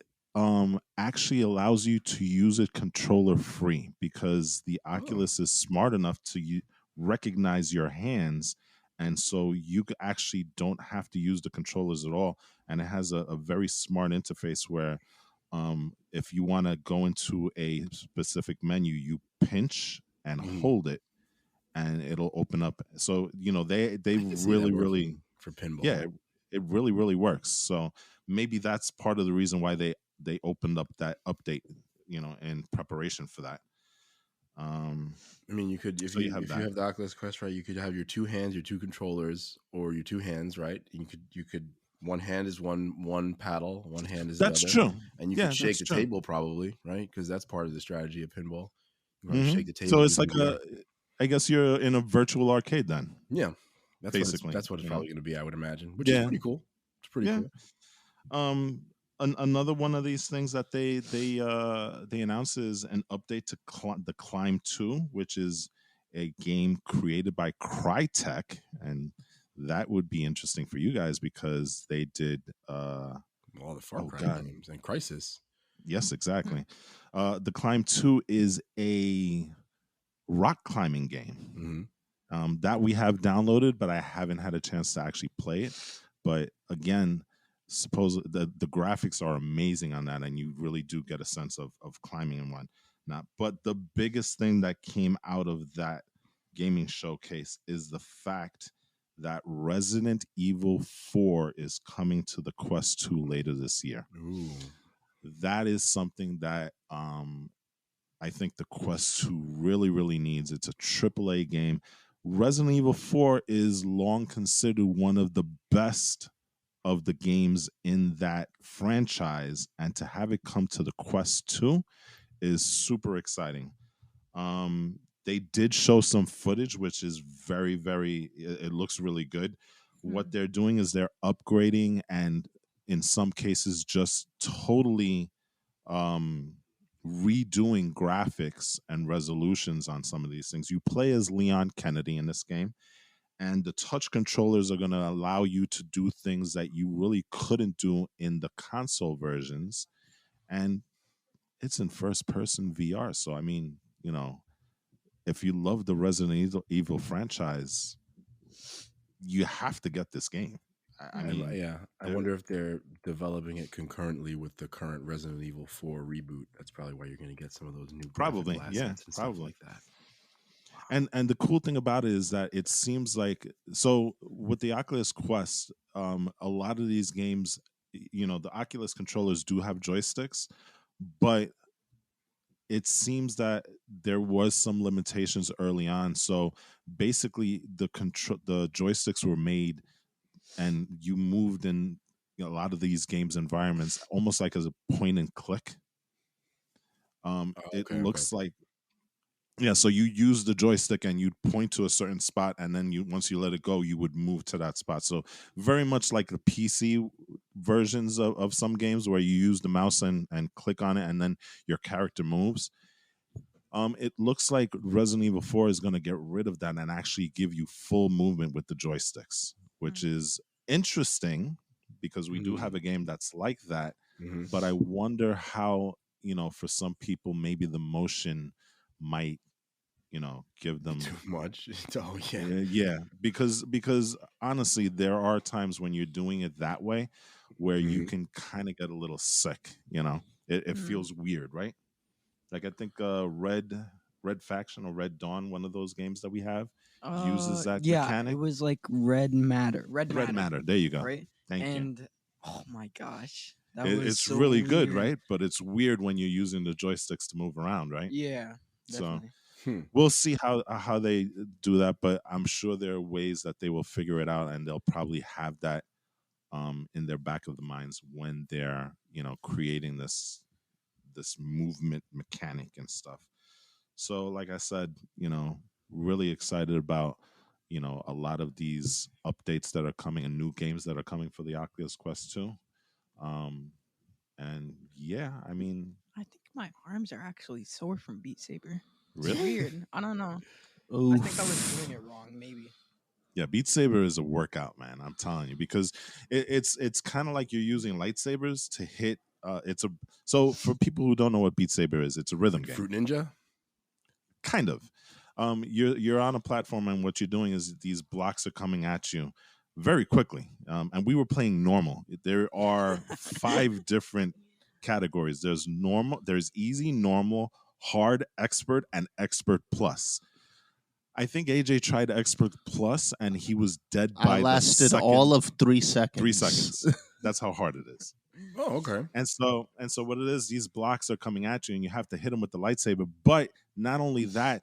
Speaker 6: actually allows you to use it controller free, because the Oculus is smart enough to recognize your hands, and so you actually don't have to use the controllers at all. And it has a very smart interface where if you want to go into a specific menu, you pinch and
Speaker 2: Mhm.
Speaker 6: hold it, and it'll open up. So they
Speaker 2: I can see that
Speaker 6: really
Speaker 2: working for pinball.
Speaker 6: yeah, it really really works. So maybe that's part of the reason why they opened up that update, in preparation for that.
Speaker 2: I mean, you could if
Speaker 6: So
Speaker 2: you
Speaker 6: have
Speaker 2: if
Speaker 6: that.
Speaker 2: you have the Oculus Quest, right, you could have your 2 hands, your 2 controllers, or your 2 hands, right? You could one hand is one paddle, one hand is
Speaker 6: That's
Speaker 2: the other,
Speaker 6: true.
Speaker 2: and you
Speaker 6: Yeah,
Speaker 2: could shake
Speaker 6: that's
Speaker 2: the
Speaker 6: true.
Speaker 2: table probably, right? Because that's part of the strategy of pinball. You want to
Speaker 6: Hmm.
Speaker 2: shake the table.
Speaker 6: So it's like
Speaker 2: using VR.
Speaker 6: I guess you're in a virtual arcade then.
Speaker 2: Yeah,
Speaker 6: Basically,
Speaker 2: that's what it's probably going to be, I would imagine, which is
Speaker 6: Yeah,
Speaker 2: pretty cool. It's pretty
Speaker 6: yeah.
Speaker 2: cool.
Speaker 6: Another one of these things that they announced is an update to the Climb 2, which is a game created by Crytek, and that would be interesting for you guys because they did
Speaker 2: All the Far Cry games and Crisis.
Speaker 6: Yes, exactly. The Climb 2 is a rock climbing game that we have downloaded, but I haven't had a chance to actually play it. But again, suppose the graphics are amazing on that, and you really do get a sense of climbing and whatnot. But the biggest thing that came out of that gaming showcase is the fact that Resident Evil 4 is coming to the Quest 2 later this year.
Speaker 2: Ooh.
Speaker 6: That is something that I think the Quest 2 really, really needs. It's a AAA game. Resident Evil 4 is long considered one of the best of the games in that franchise, and to have it come to the Quest 2 is super exciting. They did show some footage, which is very, very, it looks really good. What they're doing is they're upgrading and in some cases just totally redoing graphics and resolutions on some of these things. You play as Leon Kennedy in this game, and the touch controllers are going to allow you to do things that you really couldn't do in the console versions. And it's in first person VR. So, I mean, if you love the Resident Evil franchise, you have to get this game. I mean,
Speaker 2: I wonder if they're developing it concurrently with the current Resident Evil 4 reboot. That's probably why you're going to get some of those new
Speaker 6: Probably,
Speaker 2: graphical
Speaker 6: yeah,
Speaker 2: assets and stuff
Speaker 6: probably.
Speaker 2: like that.
Speaker 6: And the cool thing about it is that it seems like, so with the Oculus Quest, a lot of these games, the Oculus controllers do have joysticks, but it seems that there was some limitations early on. So basically, the joysticks were made, and you moved in a lot of these games environments almost like as a point and click. It looks like, yeah, so you use the joystick and you'd point to a certain spot, and then once you let it go, you would move to that spot. So very much like the PC versions of some games where you use the mouse and click on it, and then your character moves. It looks like Resident Evil 4 is going to get rid of that and actually give you full movement with the joysticks, which is interesting because we do have a game that's like that. But I wonder how, for some people, maybe the motion might, give them
Speaker 2: too much. Oh yeah,
Speaker 6: yeah. Because honestly, there are times when you're doing it that way where you can kind of get a little sick. It feels weird, right? Like I think Red Faction or Red Dawn, one of those games that we have, uses that mechanic.
Speaker 5: It was like Red Matter. Red
Speaker 6: Matter. There you go.
Speaker 5: Right?
Speaker 6: Thank you.
Speaker 5: And oh my gosh,
Speaker 6: It's so really good, right? But it's weird when you're using the joysticks to move around, right?
Speaker 5: Yeah, definitely.
Speaker 6: So we'll see how they do that, but I'm sure there are ways that they will figure it out, and they'll probably have that in their back of the minds when they're creating this movement mechanic and stuff. So like I said, really excited about a lot of these updates that are coming and new games that are coming for the Oculus Quest 2. And yeah, I mean,
Speaker 4: I think my arms are actually sore from Beat Saber. It's
Speaker 6: really?
Speaker 4: weird. I don't know.
Speaker 5: I think I was doing it wrong, maybe.
Speaker 6: Yeah, Beat Saber is a workout, man. I'm telling you, because it's kind of like you're using lightsabers to hit. So for people who don't know what Beat Saber is, it's a rhythm game.
Speaker 2: Fruit Ninja?
Speaker 6: Kind of. You're on a platform, and what you're doing is these blocks are coming at you very quickly. And we were playing normal. There are 5 different categories. There's normal, there's easy, normal, hard, expert, and expert plus. I think AJ tried expert plus, and he was dead by
Speaker 3: I lasted
Speaker 6: the second,
Speaker 3: all of 3 seconds.
Speaker 6: 3 seconds. That's how hard it is.
Speaker 2: Oh, okay.
Speaker 6: And so what it is, these blocks are coming at you, and you have to hit them with the lightsaber. But not only that,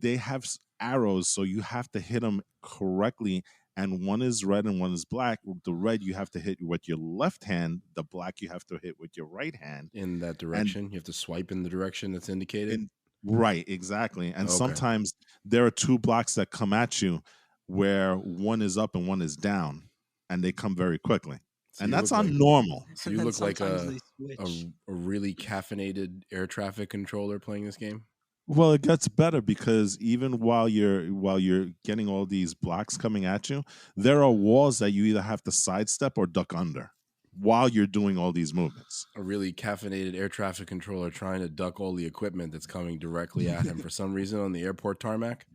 Speaker 6: they have arrows, so you have to hit them correctly. And one is red and one is black. The red you have to hit with your left hand. The black you have to hit with your right hand.
Speaker 2: In that direction, you have to swipe in the direction that's indicated.
Speaker 6: Right, exactly. And
Speaker 2: Okay.
Speaker 6: sometimes there are 2 blocks that come at you where one is up and one is down, and they come very quickly.
Speaker 2: So
Speaker 6: And
Speaker 2: you
Speaker 6: that's
Speaker 2: look
Speaker 6: on
Speaker 2: like-
Speaker 6: normal.
Speaker 2: So you
Speaker 5: And
Speaker 2: look like
Speaker 5: sometimes
Speaker 2: a,
Speaker 5: they switch.
Speaker 2: a really caffeinated air traffic controller playing this game.
Speaker 6: Well, it gets better because even while you're getting all these blocks coming at you, there are walls that you either have to sidestep or duck under while you're doing all these movements.
Speaker 2: A really caffeinated air traffic controller trying to duck all the equipment that's coming directly at him for some reason on the airport tarmac.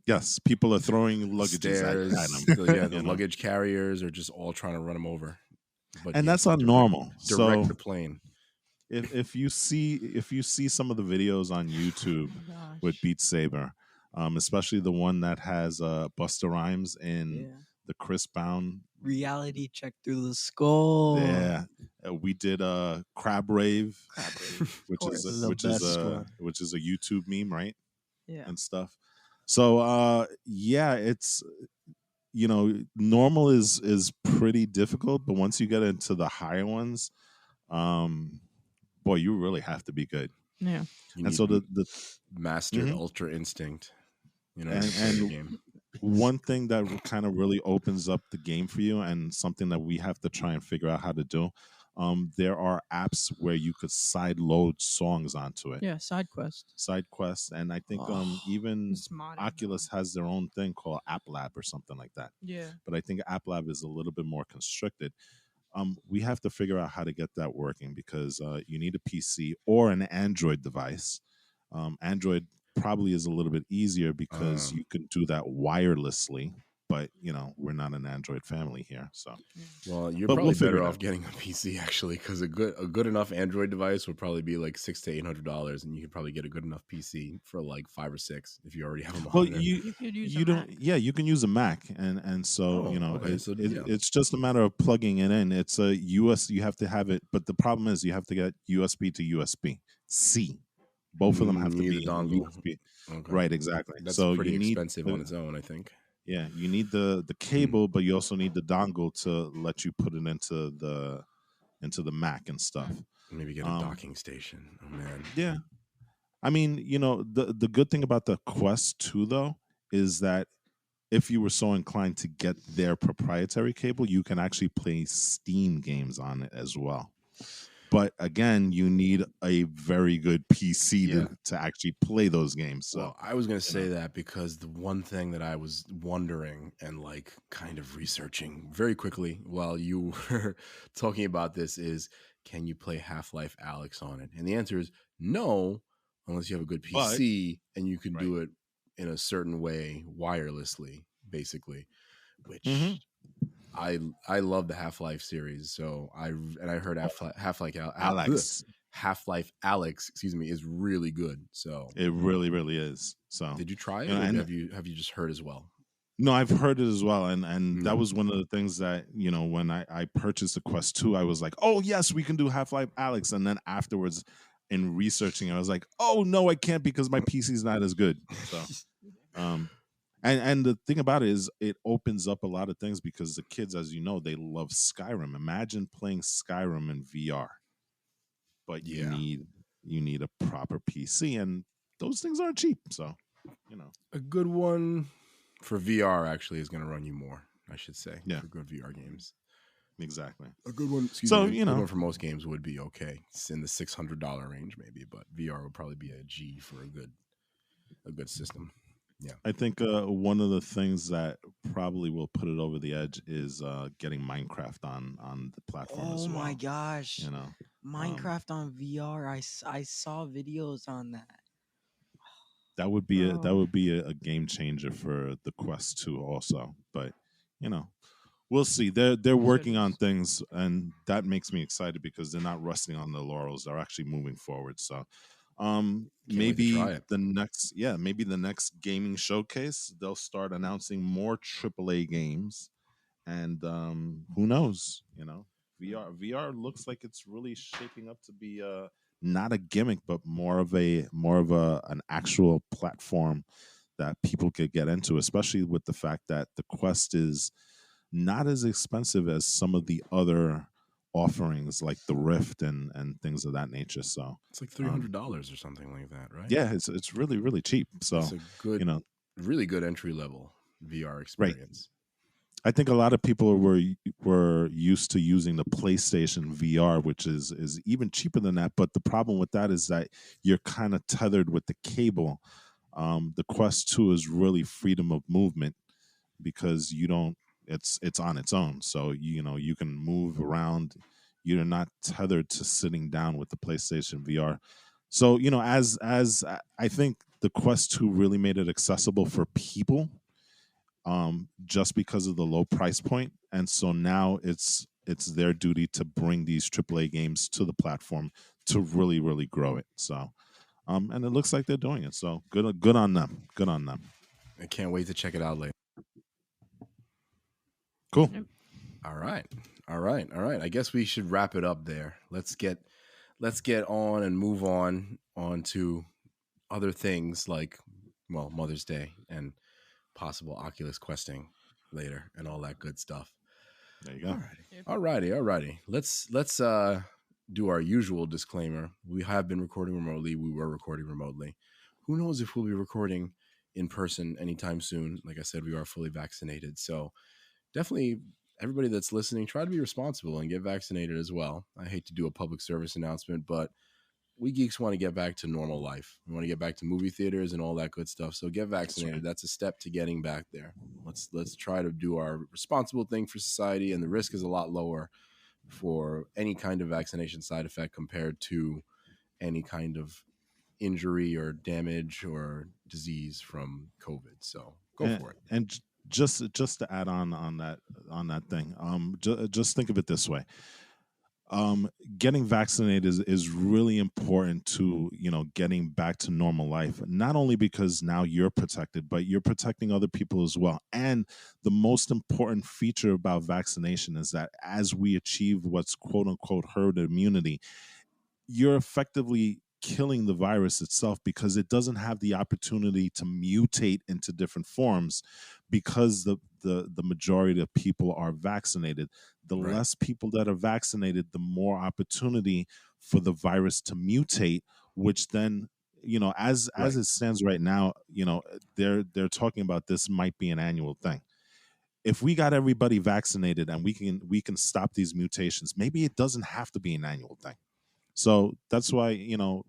Speaker 6: Yes, people are throwing luggages
Speaker 2: Stairs,
Speaker 6: at him.
Speaker 2: the luggage carriers are just all trying to run him over. But
Speaker 6: And
Speaker 2: yeah,
Speaker 6: that's not
Speaker 2: direct-
Speaker 6: normal.
Speaker 2: Direct
Speaker 6: So
Speaker 2: the plane.
Speaker 6: if you see some of the videos on YouTube
Speaker 4: Oh my gosh.
Speaker 6: with Beat Saber, especially the one that has Busta Rhymes in
Speaker 5: Yeah.
Speaker 6: the Chris Bound.
Speaker 5: Reality check through the skull.
Speaker 6: Yeah, we did Crab Rave, which
Speaker 5: course.
Speaker 6: is
Speaker 3: The
Speaker 6: which is
Speaker 3: best one.
Speaker 6: which is a YouTube meme, right?
Speaker 4: Yeah.
Speaker 6: And stuff. So yeah, it's normal is pretty difficult, but once you get into the higher ones, boy, you really have to be good.
Speaker 4: Yeah.
Speaker 2: You
Speaker 6: And
Speaker 2: need
Speaker 6: so the
Speaker 2: mastered
Speaker 6: Mhm.
Speaker 2: Ultra Instinct.
Speaker 6: And-
Speaker 2: to play the
Speaker 6: and-
Speaker 2: game.
Speaker 6: one thing that kind of really opens up the game for you, and something that we have to try and figure out how to do, there are apps where you could side load songs onto it,
Speaker 4: Yeah. Side quest.
Speaker 6: side quests, and I think
Speaker 3: Oh,
Speaker 6: even
Speaker 4: It's modded,
Speaker 6: Oculus has their own thing called App Lab or something like that.
Speaker 4: Yeah.
Speaker 6: But I think App Lab is a little bit more constricted. We have to figure out how to get that working because you need a PC or an Android device. Android probably is a little bit easier because you can do that wirelessly. But we're not an Android family here, so
Speaker 2: Well, you're
Speaker 6: But
Speaker 2: probably
Speaker 6: we'll figure
Speaker 2: better
Speaker 6: it
Speaker 2: off
Speaker 6: out.
Speaker 2: getting a PC actually, because a good enough Android device would probably be like $600 to $800, and you could probably get a good enough PC for like $5 or $6 if you already have them.
Speaker 6: well,
Speaker 4: You could use
Speaker 6: you
Speaker 4: a
Speaker 6: don't.
Speaker 4: Mac.
Speaker 6: Yeah, you can use a Mac, and so
Speaker 2: Oh, okay,
Speaker 6: it's just a matter of plugging it in. It's a US. You have to have it, but the problem is you have to get USB to USB C. Both of them have to
Speaker 2: You need
Speaker 6: be
Speaker 2: the
Speaker 6: in
Speaker 2: dongle.
Speaker 6: USB.
Speaker 2: Okay.
Speaker 6: Right, exactly.
Speaker 2: That's
Speaker 6: so
Speaker 2: pretty
Speaker 6: you need
Speaker 2: expensive on its own, I think.
Speaker 6: Yeah, you need the cable, but you also need the dongle to let you put it into the Mac and stuff.
Speaker 2: Maybe get a docking station. Oh man.
Speaker 6: Yeah. I mean, the good thing about the Quest 2 though is that if you were so inclined to get their proprietary cable, you can actually play Steam games on it as well. But again, you need a very good PC
Speaker 2: Yeah.
Speaker 6: to actually play those games. So
Speaker 2: Well, I was going to say that because the one thing that I was wondering and like kind of researching very quickly while you were talking about this is, can you play Half-Life Alyx on it? And the answer is no, unless you have a good PC and you can do it in a certain way wirelessly, basically, which
Speaker 6: Mhm.
Speaker 2: I love the Half-Life series. So I heard Half-Life Alyx, is really good. So
Speaker 6: it really, really is. So
Speaker 2: did you try it,
Speaker 6: Yeah,
Speaker 2: or
Speaker 6: and-
Speaker 2: have you just heard as well?
Speaker 6: No, I've heard it as well, and that was one of the things that when I purchased the Quest 2, I was like, oh yes, we can do Half-Life Alyx, and then afterwards, in researching, I was like, oh no, I can't because my PC's not as good. So, And the thing about it is it opens up a lot of things because the kids, as you know, they love Skyrim. Imagine playing Skyrim in VR, but
Speaker 2: Yeah.
Speaker 6: you need a proper PC, and those things aren't cheap. So,
Speaker 2: A good one for VR actually is going to run you more, I should say,
Speaker 6: Yeah.
Speaker 2: for good VR games.
Speaker 6: Exactly.
Speaker 2: A good one, a good one for most games would be okay. It's in the $600 range maybe, but VR would probably be a G for a good system. Yeah.
Speaker 6: I think one of the things that probably will put it over the edge is getting Minecraft on the platform as well.
Speaker 5: Oh my gosh. Minecraft on VR. I saw videos on that.
Speaker 6: That would be a game changer for the Quest 2 also. But, we'll see. They're working on things, and that makes me excited because they're not resting on their laurels. They're actually moving forward. So maybe the next gaming showcase they'll start announcing more AAA games, and who knows? VR looks like it's really shaping up to be not a gimmick, but more of an actual platform that people could get into, especially with the fact that the Quest is not as expensive as some of the other offerings like the Rift and things of that nature. So
Speaker 2: it's like $300 or something like that, right?
Speaker 6: Yeah, it's really, really cheap. So
Speaker 2: it's a good, really good entry level VR experience.
Speaker 6: Right. I think a lot of people were used to using the PlayStation VR, which is even cheaper than that. But the problem with that is that you're kind of tethered with the cable. The Quest 2 is really freedom of movement because you don't. It's on its own, so you can move around. You're not tethered to sitting down with the PlayStation VR. So as I think the Quest 2 really made it accessible for people. Just because of the low price point, and so now it's their duty to bring these AAA games to the platform to really, really grow it. So, and it looks like they're doing it. So good on them. Good on them.
Speaker 2: I can't wait to check it out later.
Speaker 6: Cool.
Speaker 2: All right. I guess we should wrap it up there. Let's get on and move on to other things like, well, Mother's Day and possible Oculus questing later and all that good stuff.
Speaker 6: There you go.
Speaker 2: Alrighty. Let's do our usual disclaimer. We have been recording remotely. We were recording remotely. Who knows if we'll be recording in person anytime soon. Like I said, we are fully vaccinated. So definitely everybody that's listening, try to be responsible and get vaccinated as well. I hate to do a public service announcement, but we geeks want to get back to normal life. We want to get back to movie theaters and all that good stuff. So get vaccinated. That's a step to getting back there. Let's try to do our responsible thing for society, and the risk is a lot lower for any kind of vaccination side effect compared to any kind of injury or damage or disease from COVID. So go for it.
Speaker 6: And just to add on that thing, just think of it this way. Getting vaccinated is really important to getting back to normal life, not only because now you're protected, but you're protecting other people as well. And the most important feature about vaccination is that as we achieve what's quote unquote herd immunity, you're effectively killing the virus itself because it doesn't have the opportunity to mutate into different forms because the majority of people are vaccinated. The less people that are vaccinated, the more opportunity for the virus to mutate, which then, as it stands right now, they're talking about this might be an annual thing. If we got everybody vaccinated and we can stop these mutations, maybe it doesn't have to be an annual thing. So that's why,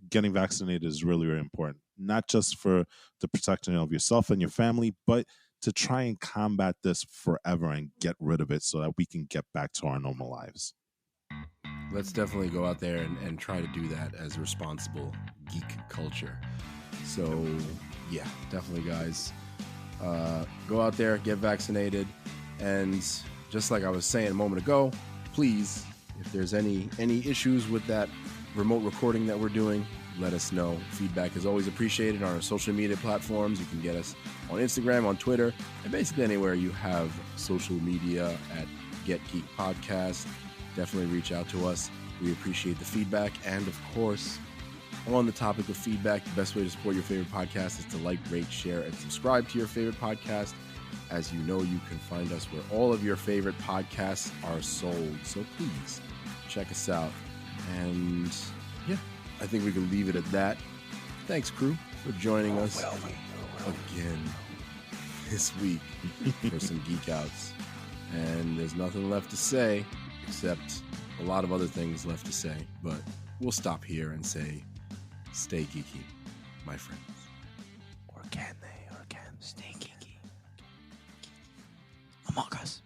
Speaker 6: getting vaccinated is really, really important, not just for the protection of yourself and your family, but to try and combat this forever and get rid of it so that we can get back to our normal lives.
Speaker 2: Let's definitely go out there and try to do that as responsible geek culture. So, yeah, definitely, guys. Go out there, get vaccinated. And just like I was saying a moment ago, please, if there's any issues with that remote recording that we're doing, let us know. Feedback is always appreciated on our social media platforms. You can get us on Instagram, on Twitter, and basically anywhere you have social media at Get Geek Podcast. Definitely reach out to us. We appreciate the feedback. And of course, On the topic of feedback, the best way to support your favorite podcast is to like, rate, share, and subscribe to your favorite podcast. As you know, you can find us where all of your favorite podcasts are sold. So please check us out. And yeah, I think we can leave it at that. Thanks, crew, for joining us again this week for some Geek Outs. And there's nothing left to say except a lot of other things left to say. But we'll stop here and say, stay geeky, my friends.
Speaker 3: Or can they? Or can
Speaker 5: Stay geeky. Among Us.